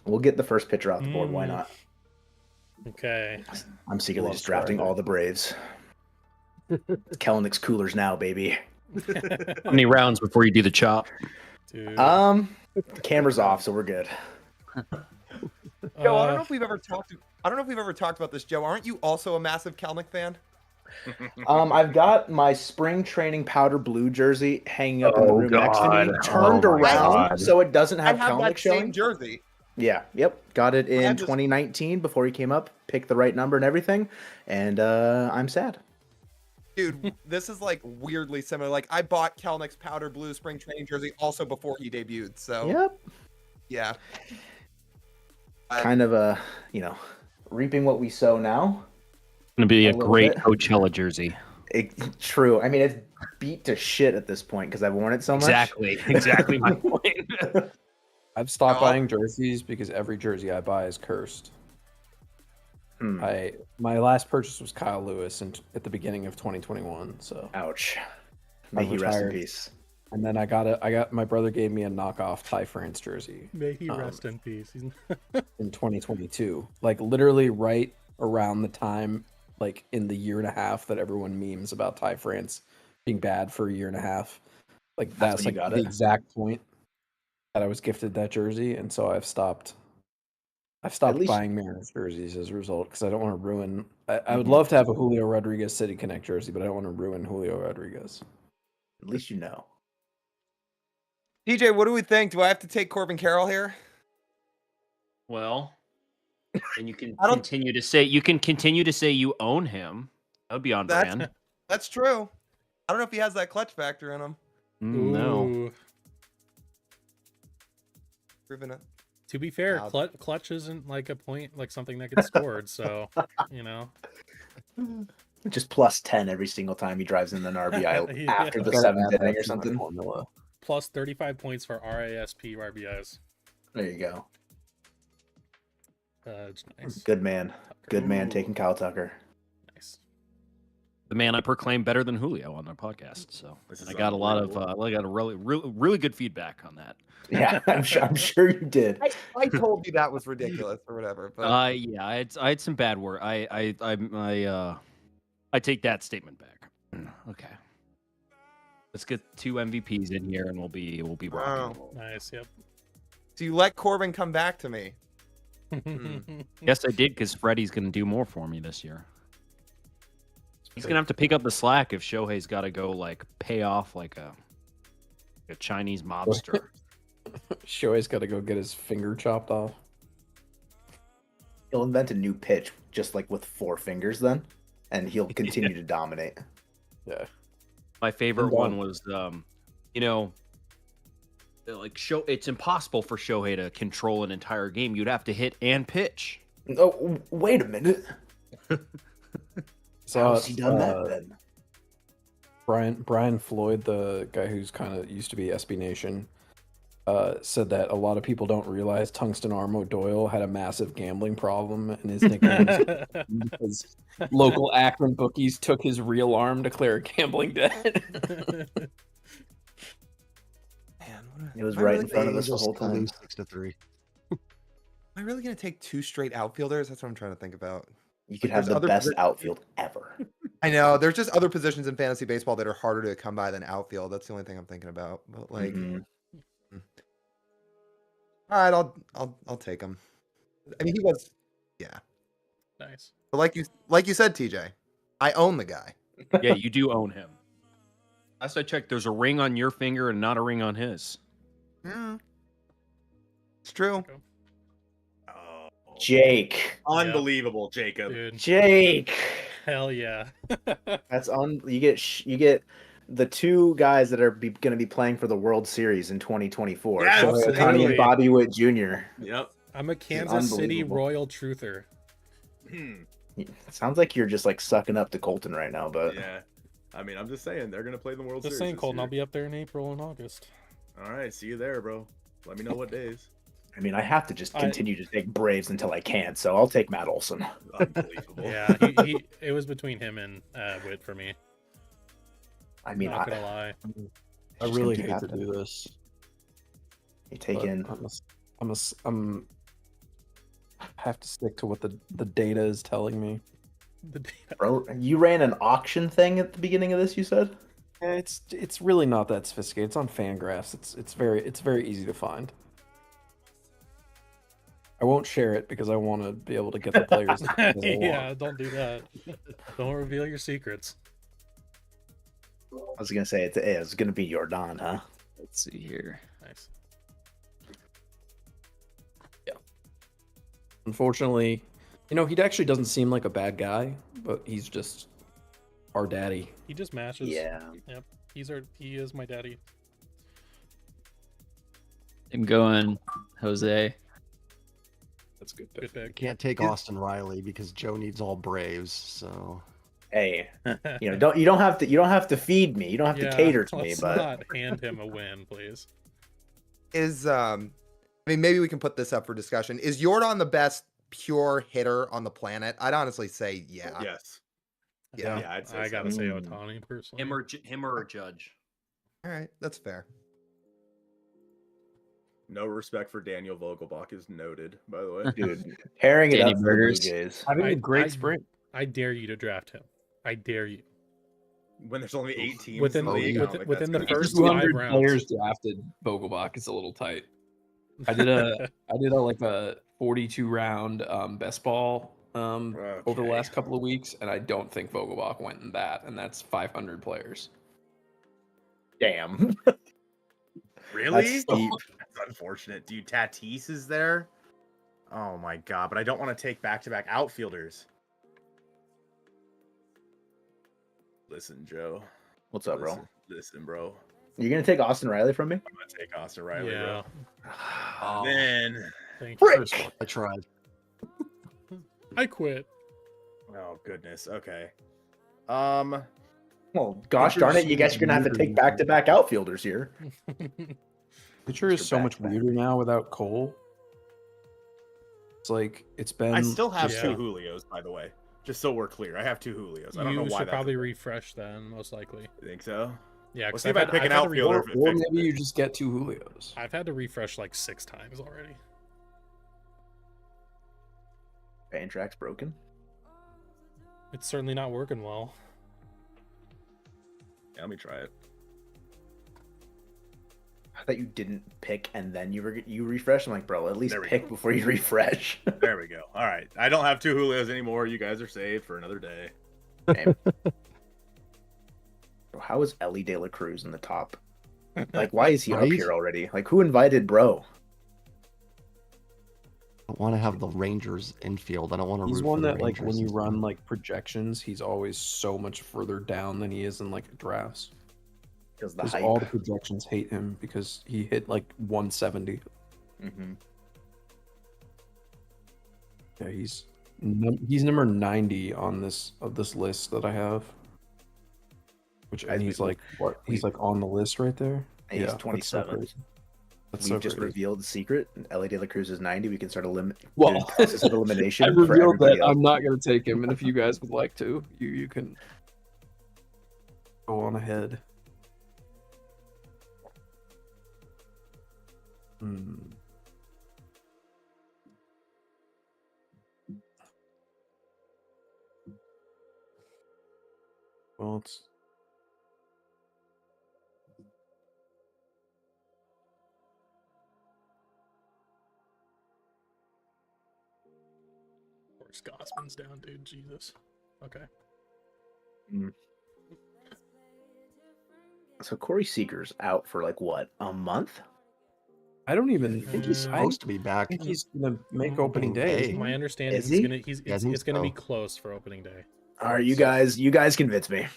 We'll get the first pitcher off the board. Why not? Okay. I'm secretly just drafting all the Braves. Kelenick's coolers now, baby. How many rounds before you do the chop? Dude. The camera's off, so we're good. Joe, I don't know if we've ever talked about this, Joe. Aren't you also a massive Kelenic fan? I've got my spring training powder blue jersey hanging up in the room next to me, turned around so it doesn't have Kelenic showing. Same jersey. Yeah, yep. Got it in 2019 before he came up, picked the right number and everything, and I'm sad. Dude, this is like weirdly similar. Like I bought Kelenick's powder blue spring training jersey also before he debuted. So yep. Yeah. Kind of reaping what we sow now. Going to be a great Coachella jersey. True. I mean, it's beat to shit at this point because I've worn it so much. Exactly my point. I've stopped buying jerseys because every jersey I buy is cursed. My last purchase was Kyle Lewis at the beginning of 2021. So ouch. May he rest in peace. And then I got my brother gave me a knockoff Ty France jersey. May he rest in peace. In 2022, like literally right around the time, like in the year and a half that everyone memes about Ty France being bad for a year and a half. Like that's like the exact point that I was gifted that jersey, and so I've stopped buying Mariners jerseys as a result because I don't want to ruin. I would love to have a Julio Rodriguez City Connect jersey, but I don't want to ruin Julio Rodriguez. At least you know. DJ, what do we think? Do I have to take Corbin Carroll here? Well, and you can continue to say you own him. That would be on brand. That's true. I don't know if he has that clutch factor in him. No. Proving it. To be fair, clutch isn't like a point, like something that gets scored. So, just plus 10 every single time he drives in an RBI after the seventh inning or something. Plus 35 points for RASP RBIs. There you go. It's nice. Good man. Good man taking Kyle Tucker. Nice. The man I proclaim better than Julio on their podcast. So I got a really good feedback on that. Yeah, I'm sure you did. I told you that was ridiculous or whatever. But yeah, I had some bad word. I take that statement back. Okay. Let's get 2 MVPs in here and we'll be rocking. Wow. Nice, yep. So you let Corbin come back to me. Yes, I did, because Freddie's going to do more for me this year. He's going to have to pick up the slack if Shohei's got to go like pay off like a Chinese mobster. Shohei's got to go get his finger chopped off. He'll invent a new pitch just like with 4 fingers then, and he'll continue to dominate. Yeah. My favorite one was, it's impossible for Shohei to control an entire game. You'd have to hit and pitch. Oh, wait a minute. So how's he done that then? Brian Floyd, the guy who's kind of used to be SB Nation, said that a lot of people don't realize Tungsten Armo Doyle had a massive gambling problem, and his nickname because local Akron bookies took his real arm to clear a gambling debt. It was right in front of us the whole time. 6-3. Am I really going to take 2 straight outfielders? That's what I'm trying to think about. You could have the best outfield ever. I know. There's just other positions in fantasy baseball that are harder to come by than outfield. That's the only thing I'm thinking about. But like, all right, I'll take him. I mean, he was, yeah, nice. But like you said, TJ, I own the guy. Yeah, you do own him. Last I checked, there's a ring on your finger and not a ring on his. Yeah. It's true. Oh, Jake. unbelievable, Jacob. Dude. Jake. Hell yeah. That's you get the two guys that are going to be playing for the World Series in 2024. Yeah, Shohei Ohtani absolutely. and Bobby Witt Jr. Yep. I'm a Kansas City unbelievable. Royal truther. It sounds like you're just like sucking up to Colton right now, but Yeah. I mean, I'm just saying they're gonna play the World Just Series. saying, this Colton, year. I'll be up there in April and August. All right, see you there, bro. Let me know what days. I mean, I have to just continue to take Braves until I can't, so I'll take Matt Olson. Unbelievable. Yeah, it was between him and Witt for me. I mean, Not gonna lie. I really hate to do this. You take in. I'm have to stick to what the data is telling me. The data. Bro, you ran an auction thing at the beginning of this, you said? Yeah, it's really not that sophisticated. It's on Fangraphs. It's very easy to find. I won't share it because I want to be able to get the players. Yeah, don't do that. Don't reveal your secrets. I was gonna say it's gonna be Jordan, huh? Let's see here. Nice. Yeah. Unfortunately, he actually doesn't seem like a bad guy, but he's just our daddy. He just matches. Yeah. Yep. He is my daddy. I'm going Jose. That's a good Good pick. Can't take Austin Riley because Joe needs all Braves. So Hey, you don't have to feed me. You don't have to cater to me, let's but not hand him a win, please. I mean, maybe we can put this up for discussion. Is Jordan the best pure hitter on the planet? I'd honestly say yeah. Yes. Yeah. Yeah, I'd say I so. gotta say Ohtani personally. Him or a Judge. All right, that's fair. No respect for Daniel Vogelbach is noted, by the way. dude, pairing it Danny up for the Blue Burgers. Jays. Having I- a great I- spring. I dare you to draft him. I dare you. When there's only 8 teams Within- in the league, I don't think within that's the gonna first happen. 200 5 players rounds. drafted Vogelbach is a little tight. I did a 42 round best ball over the Okay. last couple of weeks, and I don't think Vogelbach went in that, and that's 500 players. Damn. Really? That's steep. That's unfortunate. Dude, Tatis is there? Oh my god, but I don't want to take back-to-back outfielders. Listen, Joe. What's up, bro? Listen, bro. You're gonna take Austin Riley from me? I'm gonna take Austin Riley, Yeah. bro. Then Thank you. Frick! I tried. I quit. oh goodness. Okay. Well, gosh darn it, you guess you're gonna have to take back-to-back outfielders here. Pitcher is Mr. so much Back-to-back. weirder now without Cole. It's like it's been. I still have Yeah. 2 Julios, by the way. Just so we're clear. I have 2 Julios. I don't know You why should that's probably a- refresh then, most likely. You think so? Yeah, Let's because see if I pick an outfielder. if it Or fixes maybe it. you just get 2 Julios. I've had to refresh like 6 times already. Fan track's broken. It's certainly not working well. Yeah, let me try it. I thought you didn't pick and then you refresh. I'm like, bro, at least There we pick go. before you refresh. There we go. All right. I don't have 2 Julios anymore. You guys are saved for another day. Okay. Bro, how is Ellie De La Cruz in the top? Like, why is he up Right? here already? Like, who invited bro? I want to have the Rangers infield. I don't want to. He's root one for the that, like, when Rangers. you run like projections, he's always so much further down than he is in like drafts. Because the Because hype. all the projections hate him because he hit like 170. Mm-hmm. Yeah, he's number 90 on this list that I have. And he's like what? He's like on the list right there. And he's Yeah, that's so 27. crazy. That's We've so just crazy. revealed the secret. Ellie De La Cruz is 90. We can start Well, process of elimination. I for revealed that everybody else. I'm not going to take him, and if you guys would like to, you can go on ahead. Well, it's Of course, Gossman's down, dude. Jesus. Okay. So Corey Seager's out for like what, a month? I don't even I think he's supposed to be I back. think he's gonna make opening day. My understanding Is he's he? gonna Yeah, I think it's gonna be so. close for opening day. All right, you guys convince me.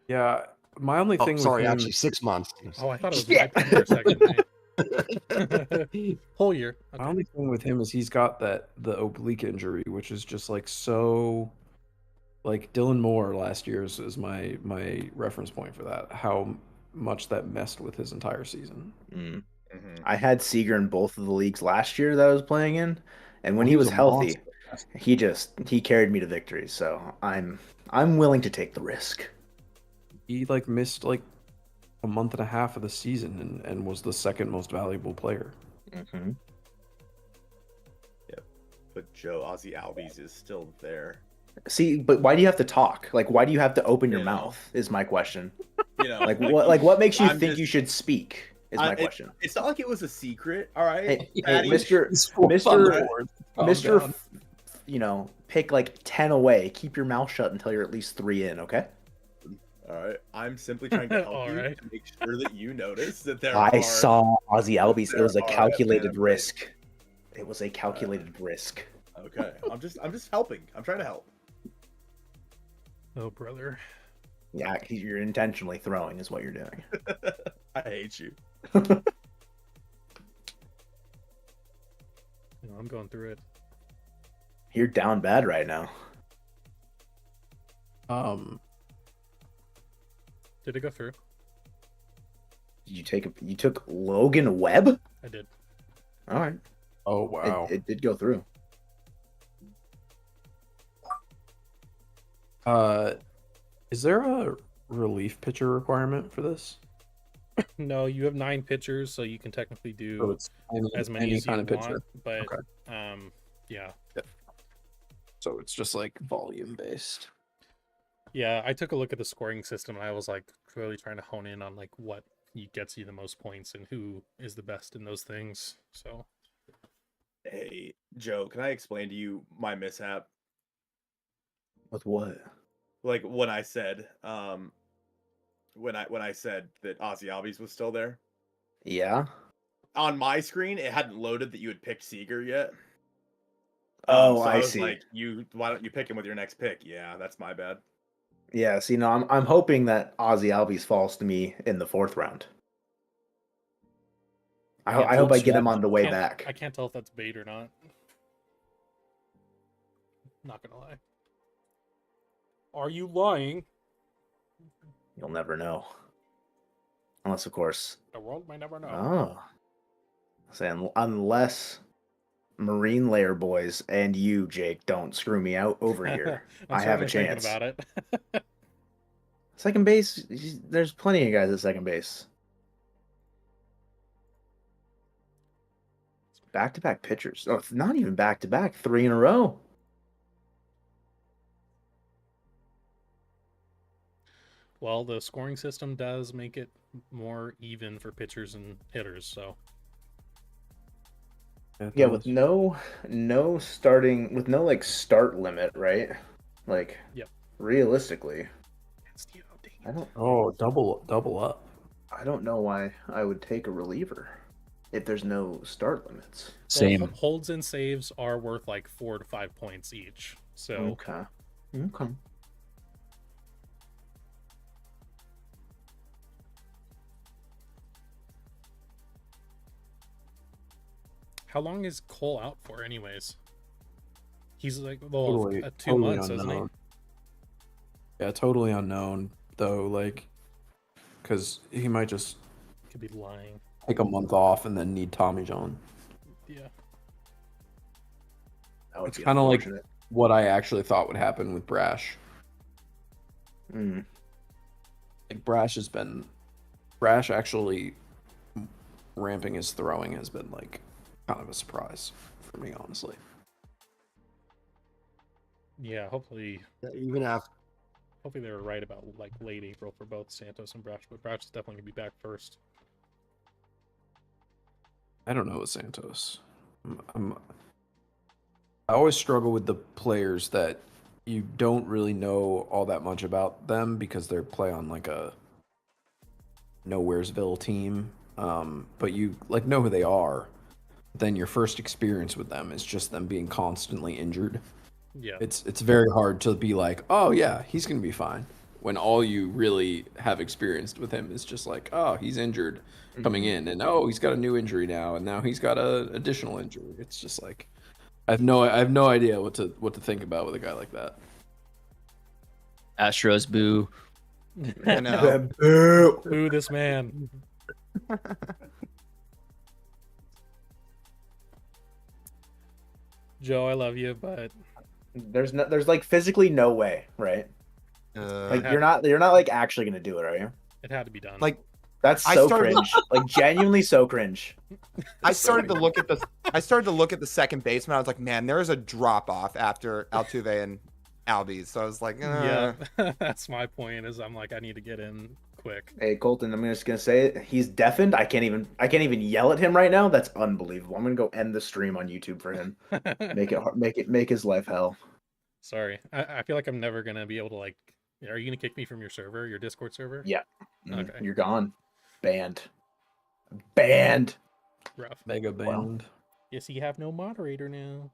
Yeah, my only Oh, thing sorry, with him, actually 6 months. Oh, I thought it was Yeah. my pick for a second. Whole year. my Okay. only thing with him is he's got the oblique injury, which is just like so. Like Dylan Moore last year's is my reference point for that. How much that messed with his entire season. Mm. I had Seager in both of the leagues last year that I was playing in, and when he was a healthy, monster. he carried me to victory. So I'm willing to take the risk. He like missed like a month and a half of the season and was the second most valuable player. Mm-hmm. Yep. But Joe, Ozzy Albies is still there. See, but why do you have to talk? Like, why do you have to open your You know. mouth? Is my question. Like what makes you I'm think just- you should speak? Is my question. It's not like it was a secret, all right? Hey, Patty? Mr. You know, pick like 10 away. Keep your mouth shut until you're at least 3 in, okay? All right. I'm simply trying to help All you right. to make sure that you notice that there I are. saw Ozzy Albies. It was a there are calculated Atlanta risk. It was a calculated risk. Okay. I'm just helping. I'm trying to help. Oh, brother. Yeah, you're intentionally throwing is what you're doing. I hate you. No, I'm going through it. You're down bad right now. Did it go through? You took Logan Webb? I did. All right. Oh wow. It did go through. Is there a relief pitcher requirement for this? No, you have 9 pitchers, so you can technically do So it's as many any as you kind of want. pitcher. But Okay. Yeah. So it's just like volume based. Yeah, I took a look at the scoring system and I was like really trying to hone in on like what gets you the most points and who is the best in those things. So Hey, Joe, can I explain to you my mishap? With what? Like when I said, when I said that Ozzy Albies was still there. Yeah. On my screen, it hadn't loaded that you had picked Seager yet. Oh, so I was see. Like, why don't you pick him with your next pick? Yeah, that's my bad. Yeah, see, no, I'm hoping that Ozzy Albies falls to me in the 4th round. I hope I get him on the way back. I can't tell if that's bait or not. Not gonna lie. Are you lying? You'll never know. Unless, of course. The world may never know. Oh. Saying unless Marine Layer boys and you, Jake, don't screw me out over here, I have a chance. About it. Second base, there's plenty of guys at second base. Back-to-back pitchers. Oh, not even back-to-back. 3 in a row. Well, the scoring system does make it more even for pitchers and hitters, so. Yeah, with no starting, with no like start limit, right? Like, yep. Realistically, I don't. Oh, double up. I don't know why I would take a reliever if there's no start limits. Same. Well, holds and saves are worth like 4 to 5 points each. So. Okay. How long is Cole out for, anyways? He's like, Totally, 2 months, isn't he? Yeah, totally unknown though. Like, because he might just could be lying. Take a month off and then need Tommy John. Yeah. It's kind of like what I actually thought would happen with Brash. Mm. Like Brash actually ramping his throwing has been like kind of a surprise for me, honestly. Yeah, hopefully. Even after. Hopefully they were right about like late April for both Santos and Brash, but Brash is definitely gonna be back first. I don't know with Santos. I always struggle with the players that you don't really know all that much about them because they play on like a nowheresville team, but you like know who they are. Then your first experience with them is just them being constantly injured. Yeah. It's very hard to be like, oh yeah, he's gonna be fine, when all you really have experienced with him is just like, oh, he's injured coming in, and oh, he's got a new injury now, and now he's got a additional injury. It's just like I have no idea what to think about with a guy like that. Astros boo. I know. Boo this man. Joe, I love you, but There's like physically no way, right? Like you're not like actually gonna do it, are you? it had to be done. Like That's so cringe. Like genuinely so cringe. I started to look at the second baseman. I was like, man, there is a drop off after Altuve and Albies. So I was like, yeah, that's my point. Is I'm like, I need to get in quick. Hey Colton, I'm just gonna say it. He's deafened. I can't even yell at him right now. That's unbelievable. I'm gonna go end the stream on YouTube for him. Make his life hell. Sorry, I feel like I'm never gonna be able to like. Are you gonna kick me from your server, your Discord server? Yeah. Okay. You're gone. Banned. Rough. Mega banned. Yes, you have no moderator now.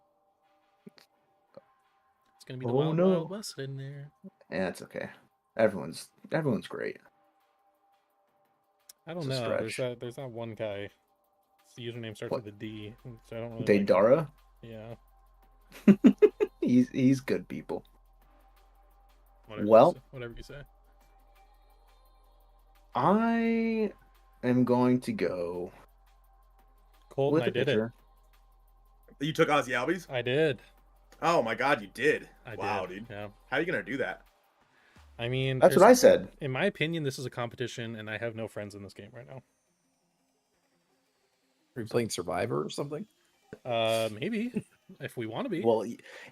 It's gonna be the Oh, wild, no. wild west in there. Yeah, it's okay. Everyone's great. I don't It's a know. stretch. There's that one guy. His username starts with a D, so I don't really. Daydara? Yeah. He's good people. Whatever you say. I am going to go Colton, with I a did pitcher. You took Ozzy Albies? I did. Oh my god, you did. I did. Dude. Yeah. How are you gonna do that? I mean, That's what I said. In my opinion, this is a competition, and I have no friends in this game right now. Are you playing Survivor or something? Maybe if we want to be. Well,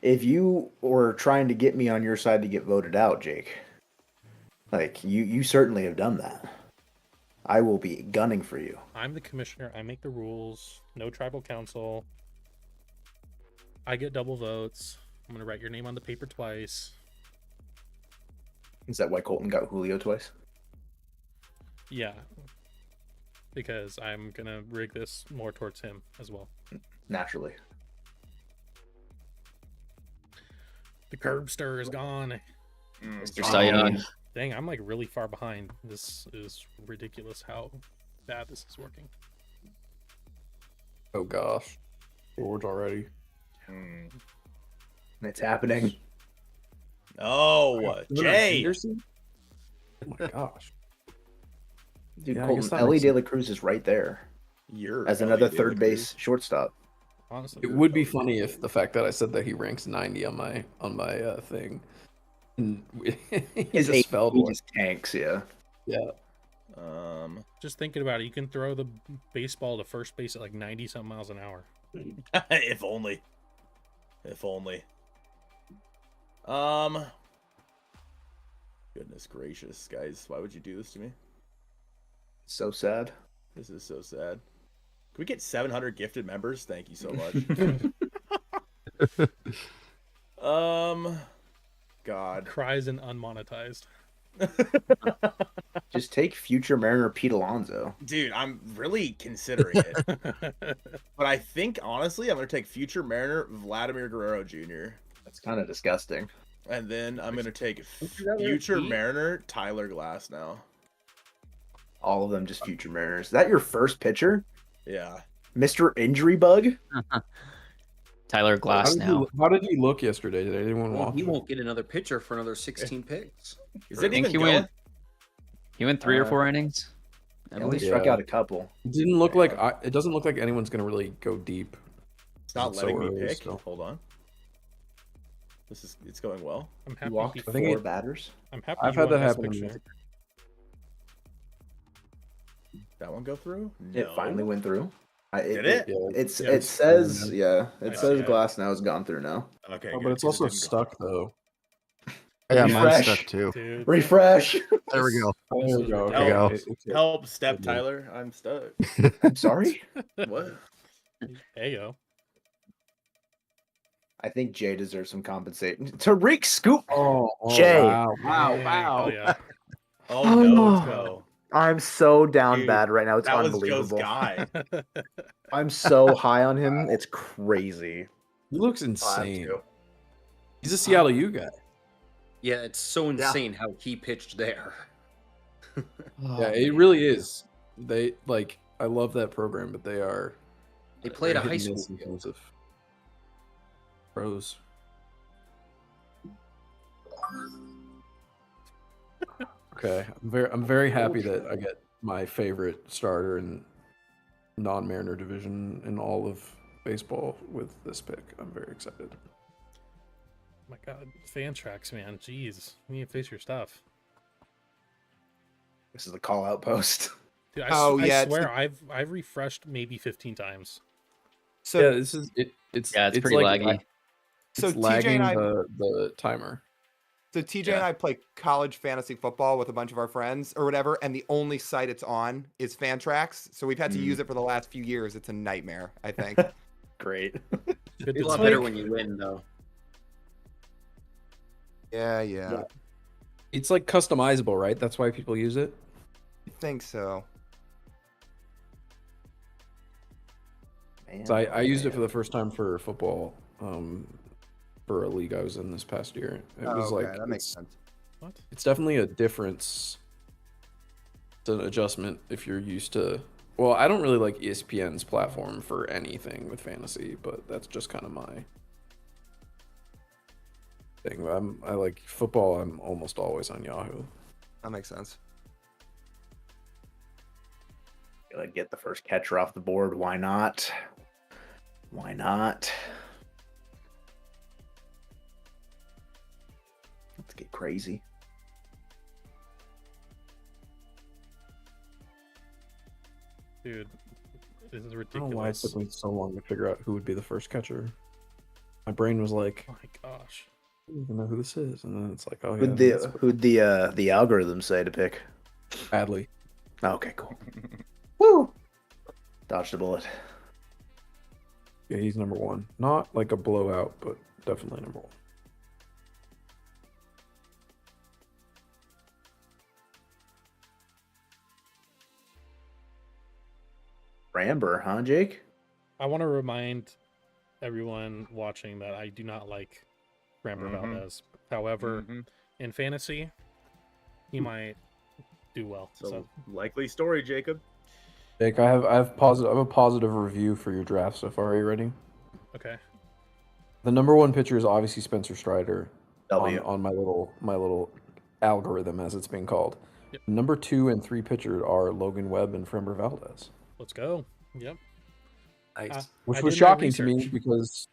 if you were trying to get me on your side to get voted out, Jake, like you certainly have done that. I will be gunning for you. I'm the commissioner. I make the rules. No tribal council. I get double votes. I'm gonna write your name on the paper twice. Is that why Colton got Julio twice? Yeah. Because I'm gonna rig this more towards him as well. Naturally. The curb stir is gone. Mr. Cy Young. Dang, I'm like really far behind. This is ridiculous how bad this is working. Oh gosh, George already. It's happening. Oh, Jay. Oh my gosh. Dude, Yeah, I Colton, guess that Ellie makes De La Cruz is right there You're as Ellie another De La third Cruz. base shortstop. Honestly, It would be funny if the fact that I said that he ranks 90 on my thing, and he His just fell to he like, just tanks, yeah. yeah. just thinking about it, you can throw the baseball to first base at like 90 something miles an hour. If only. If only. Goodness gracious, guys. Why would you do this to me? So sad. This is so sad. Can we get 700 gifted members? Thank you so much. God. Cries and unmonetized. Just take future Mariner Pete Alonso. Dude, I'm really considering it. But I think, honestly, I'm going to take future Mariner Vladimir Guerrero Jr. That's kind of disgusting. And then I'm going to take future Mariner Tyler Glass now. All of them just future Mariners. Is that your first pitcher? Yeah. Mr. Injury Bug? Tyler Glass now. How did he look yesterday? Did anyone Well, watch? he won't get another pitcher for another 16 picks. Is I it think even he going? went 3 or 4 innings. I He only believe. struck Yeah. out a couple. It didn't look like it doesn't look like anyone's gonna really go deep. It's not It's so letting me early pick. still. Hold on. It's going well. I'm He happy. walked I think 4 it- batters. I'm happy. I've you had won that this happen. picture. That one go through? It No. finally went through. Did it? Yeah. It Yes. says it I says see it. Glass now has gone through now. Okay. Oh, good, but it's 'cause it also didn't go stuck though. Yeah, mine's Refresh. stuck too. Dude, Refresh. There we go. There we go. There you go. Help, step Okay. Tyler. I'm stuck. I'm sorry. What? hey yo. I think Jay deserves some compensation. Tariq Scoop. Oh, Jay. wow, wow, Dang, wow. hell yeah. Oh no, let's go. I'm so down Dude, bad right now. It's that was Joe's unbelievable. guy. I'm so high on him. It's crazy. He looks insane. He's a Seattle U guy. Yeah, it's so insane how he pitched there. Yeah, it really is. They like. I love that program, but they played a hit high and school miss in terms of pros. Okay, I'm very happy that I get my favorite starter in non-Mariner division in all of baseball with this pick. I'm very excited. My God, fan tracks, man. Jeez, you need to face your stuff. This is the call out post. Dude, I swear I've refreshed maybe 15 times. So yeah, this is it. It's pretty like, laggy. So it's TJ lagging and I, the timer. so TJ and I play college fantasy football with a bunch of our friends or whatever, and the only site it's on is Fantrax. So we've had to use it for the last few years. It's a nightmare, I think. Great. It's a lot better when you win, though. Yeah. It's like customizable, right? That's why people use it. I think so. So I used it for the first time for football, for a league I was in this past year. It was like that makes sense. What? It's definitely a difference. It's an adjustment if you're used to. Well, I don't really like ESPN's platform for anything with fantasy, but that's just kind of my thing. I like football. I'm almost always on Yahoo. That makes sense. Like get the first catcher off the board. Why not? Why not? Let's get crazy. Dude, this is I don't ridiculous. know why it took me so long to figure out who would be the first catcher. My brain was like, oh my gosh. I don't even know who this is, and then it's like, oh yeah, Who'd the algorithm say to pick? Badly. Okay, cool. Woo! Dodged a bullet. Yeah, he's number one. Not like a blowout, but definitely number one. Ramber, huh, Jake? I want to remind everyone watching that I do not like Ramber Valdez. However, in fantasy, he might do well. So likely story, Jacob. Jake, I have a positive review for your draft so far. Are you ready? Okay. The number one pitcher is obviously Spencer Strider. W. On my little algorithm, as it's being called. Yep. Number 2 and 3 pitcher are Logan Webb and Framber Valdez. Let's go. Yep. Nice. Which was shocking to me because,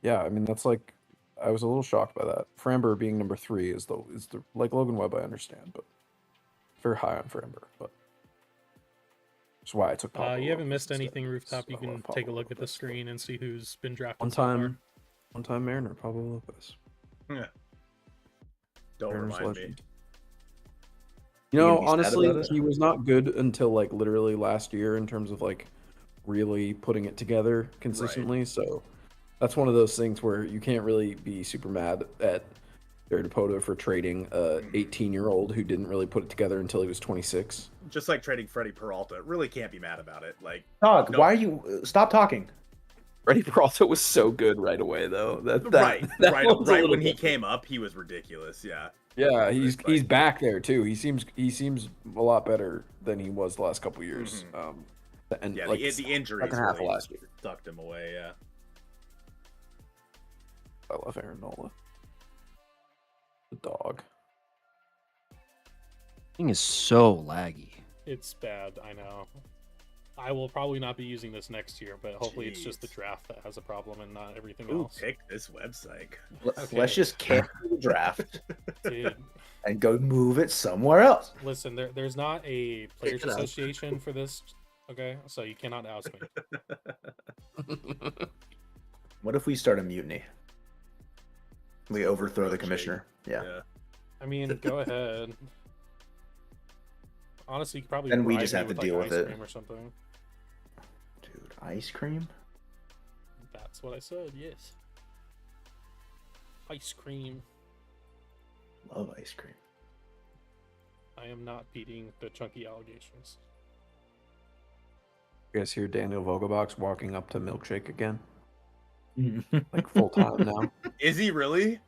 yeah, I mean that's like, I was a little shocked by that. Framber being number 3 is the like Logan Webb. I understand, but very high on Framber. But that's why I took. You haven't missed anything, Rooftop. You can take a look at the screen and see who's been drafted. One time Mariner, Pablo Lopez. Yeah. Don't remind me. You know, honestly, he was not good until like literally last year in terms of like really putting it together consistently. Right. So that's one of those things where you can't really be super mad at Jared Dipoto for trading a 18-year-old who didn't really put it together until he was 26. Just like trading Freddie Peralta, really can't be mad about it. Like, Dog, why are you stop talking? Freddie Peralta was so good right away, though. Right when he came up, he was ridiculous. Yeah. Yeah, he's back there too. He seems a lot better than he was the last couple of years. And yeah, like the injuries half really of last year sucked him away. Yeah. I love Aaron Nola. The dog. Thing is so laggy. It's bad, I know. I will probably not be using this next year, but hopefully it's just the draft that has a problem and not everything else. Pick this website. Okay. Let's just cancel the draft. Dude. And go move it somewhere else. Listen, there's not a players association for this, okay? So you cannot oust me. What if we start a mutiny? We overthrow the commissioner. Yeah. I mean, go ahead. Honestly, you could probably. And we just have to deal with it. Or something. Dude, ice cream? That's what I said. Yes. Ice cream. Love ice cream. I am not beating the chunky allegations. You guys hear Daniel Vogelbach's walking up to Milkshake again? Like full time now. Is he really?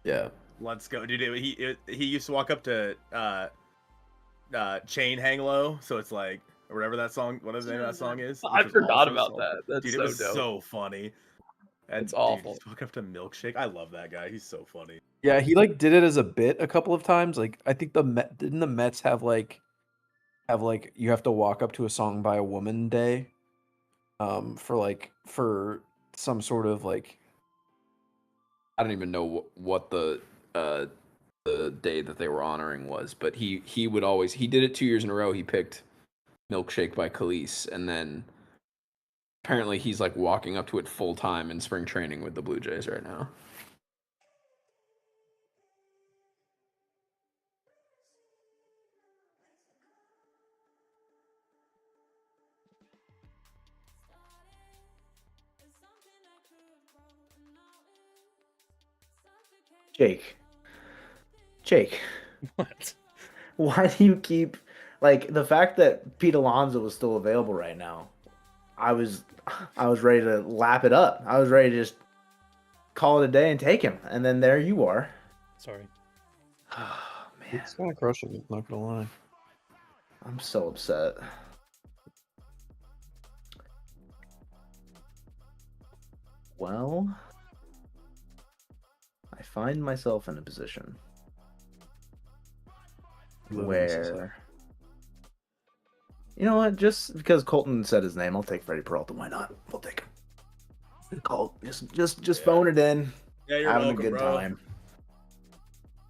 Yeah. Let's go, dude. He used to walk up to Chain Hang Low, so it's like whatever that song, whatever the name of that song is. I forgot about so, that. That's dude, so it was dope. so funny. And it's awful. Dude, walk up to Milkshake. I love that guy. He's so funny. Yeah, he like did it as a bit a couple of times. Like I think didn't the Mets have like you have to walk up to a song by a woman day, for some sort of like, I don't even know what the day that they were honoring was, but he did it 2 years in a row. He picked Milkshake by Khalees, and then apparently he's like walking up to it full time in spring training with the Blue Jays right now. Jake. What? Why do you keep like the fact that Pete Alonso was still available right now? I was ready to lap it up. I was ready to just call it a day and take him, and then there you are. Sorry. Oh man, It's kind of crushing it. Not gonna lie. I'm so upset. Well, I find myself in a position where, you know what? Just because Colton said his name, I'll take Freddie Peralta. Why not? We'll take him. Call. Just phone it in. Yeah, you're having welcome, a good bro. time.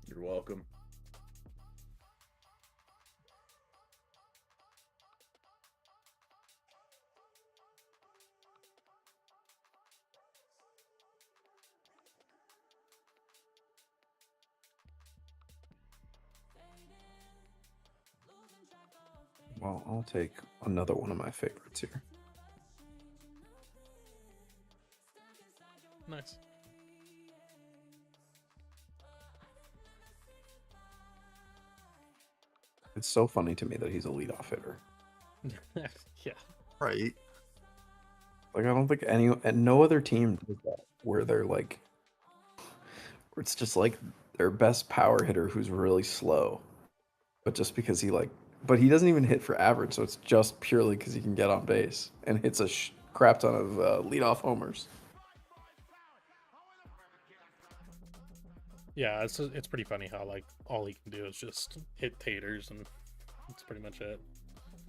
You're welcome. Well, I'll take another one of my favorites here. Nice. It's so funny to me that he's a leadoff hitter. Yeah. Right. Like I don't think no other team does that where they're like, where it's just like their best power hitter who's really slow, but just because but he doesn't even hit for average, so it's just purely because he can get on base and hits a crap ton of leadoff homers. Yeah, it's pretty funny how like all he can do is just hit taters, and that's pretty much it.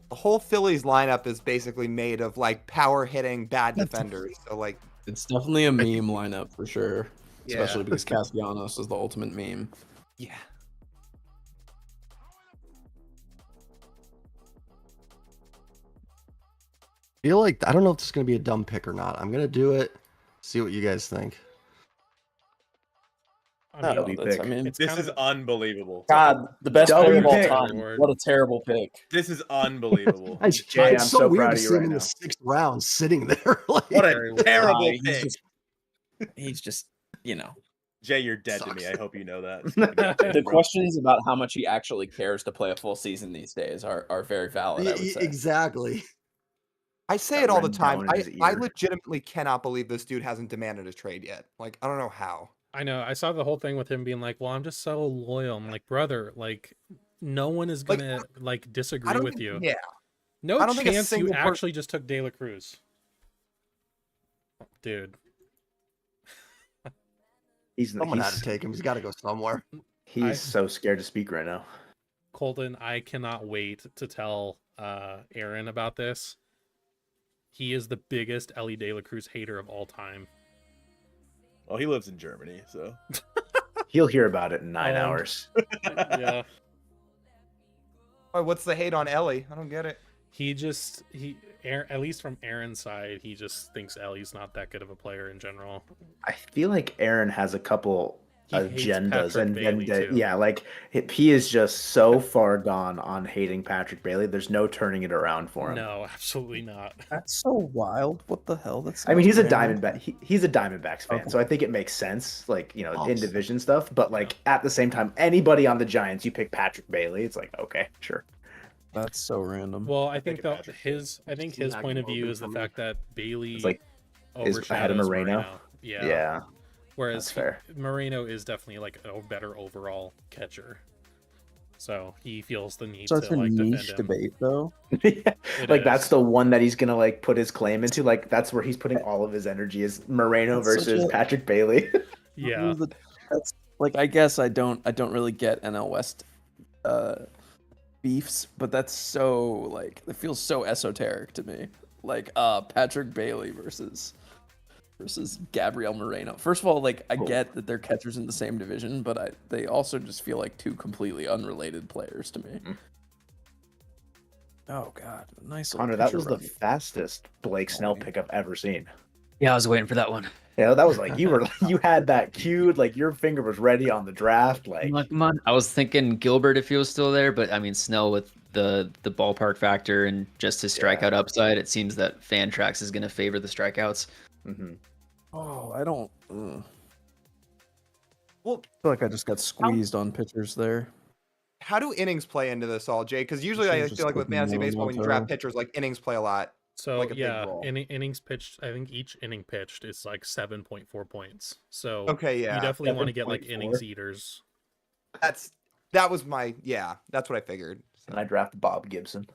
The whole Phillies lineup is basically made of like power hitting bad defenders. So like, It's definitely a meme lineup for sure, Yeah. especially because Castellanos is the ultimate meme. yeah. I feel like I don't know if this is gonna be a dumb pick or not. I'm gonna do it. See what you guys think. That'll be pick. it's This kind is of unbelievable. God, the best Double player of all pick. time. What a terrible pick. This is unbelievable. Jay, I'm it's so so weird proud to of you see him right in now. the 6th round sitting there. Like, What a terrible pick. He's just, you know. Jay, you're dead to Sucks. me. I hope you know that. The questions about how much he actually cares to play a full season these days are very valid, I would say. exactly. I say Got it all the Rendon time. in his I ear. legitimately cannot believe this dude hasn't demanded a trade yet. Like, I don't know how. I know. I saw the whole thing with him being like, "Well, I'm just so loyal." I'm like, brother, like, no one is gonna like disagree with think, you. Yeah. No I don't think a chance you single actually just took De La Cruz, dude. Someone had to take him. He's got to go somewhere. He's so scared to speak right now. Colton, I cannot wait to tell Aaron about this. He is the biggest Ellie De La Cruz hater of all time. Well, he lives in Germany, so He'll hear about it in 9 hours. Yeah. Oh, what's the hate on Ellie? I don't get it. At least from Aaron's side, he just thinks Ellie's not that good of a player in general. I feel like Aaron has a couple agendas and Bailey yeah, like he is just so far gone on hating Patrick Bailey. There's no turning it around for him. No, absolutely not. That's so wild. What the hell? That's I mean, he's a random. Diamondback. He's a Diamondbacks fan, Okay. so I think it makes sense, like, you know, in division stuff. But like at the same time, anybody on the Giants, you pick Patrick Bailey, it's like, okay, sure. That's so random. Well, I think that his point of view is the fact that Bailey It's like ahead of overshadows Moreno. Yeah. Whereas fair. Moreno is definitely like a better overall catcher, so he feels the need Such to a like niche defend him. debate, though. Like that's the one that he's gonna like put his claim into. Like that's where he's putting all of his energy is Moreno versus Patrick Bailey. Yeah, that's like, I guess I don't really get NL West beefs, but that's so like, it feels so esoteric to me. Like Patrick Bailey versus Gabriel Moreno. First of all, like I get that they're catchers in the same division, but they also just feel like two completely unrelated players to me. Mm-hmm. Oh god, nice. Connor, that was the fastest Blake Snell pick I've ever seen. Yeah, I was waiting for that one. Yeah, that was like you had that cued, like your finger was ready on the draft. Like, come on. I was thinking Gilbert if he was still there, but I mean Snell with the ballpark factor and just his strikeout upside, it seems that Fantrax is going to favor the strikeouts. Mm-hmm. Oh, I don't. Well, I feel like I just got squeezed on pitchers there. How do innings play into this all, Jay? Because usually I feel like with fantasy baseball, when you draft pitchers, like innings play a lot. So like a big role. innings pitched. I think each inning pitched is like 7.4 points. So okay, you definitely want to get like innings eaters. That's what I figured. And I drafted Bob Gibson.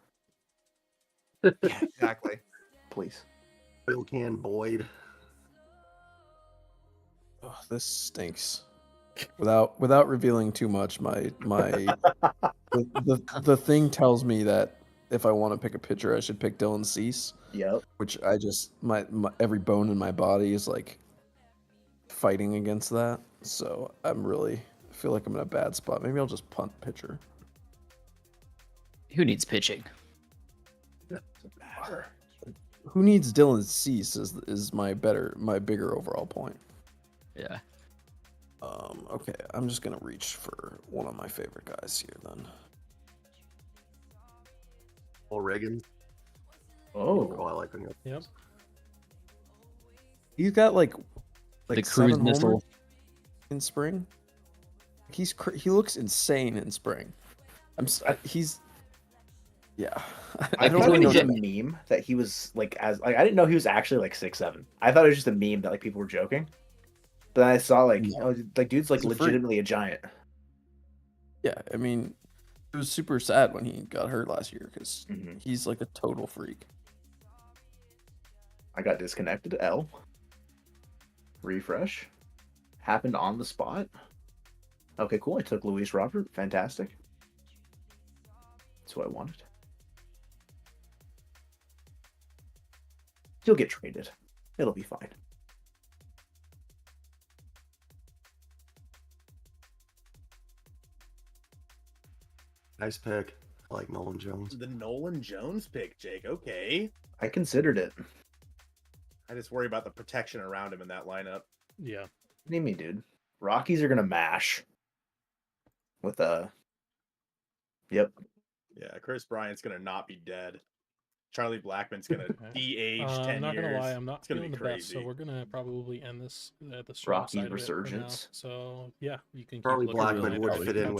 Yeah, exactly. Please. Oil can Boyd. Oh, this stinks. Without revealing too much, the thing tells me that if I want to pick a pitcher, I should pick Dylan Cease. Yep. Which I just my every bone in my body is like fighting against that. So I feel like I'm in a bad spot. Maybe I'll just punt pitcher. Who needs pitching? Who needs Dylan Cease is my bigger overall point. Yeah. Okay, I'm just gonna reach for one of my favorite guys here then. Reagan. Oh, I like him. Yep. He's got like the cruise missile in spring. He looks insane in spring. Yeah. I don't really know the meme that he was like I didn't know he was actually like 6'7". I thought it was just a meme that like people were joking. But then I saw like dude's like legitimately a giant. Yeah, I mean, it was super sad when he got hurt last year because he's like a total freak. I got disconnected. L. Refresh. Happened on the spot. Okay, cool. I took Luis Robert. Fantastic. That's what I wanted. He'll get traded. It'll be fine. Nice pick. I like Nolan Jones. The Nolan Jones pick, Jake. Okay. I considered it. I just worry about the protection around him in that lineup. Yeah. What do you mean, dude? Rockies are gonna mash. With Yep. Yeah, Chris Bryant's gonna not be dead. Charlie Blackmon's gonna de-age 10 I'm not years. gonna lie, I'm not feeling feeling the best, so we're gonna probably end this at the strong Rocky side of it for now. resurgence. So yeah, you can. Charlie Blackmon would fit in with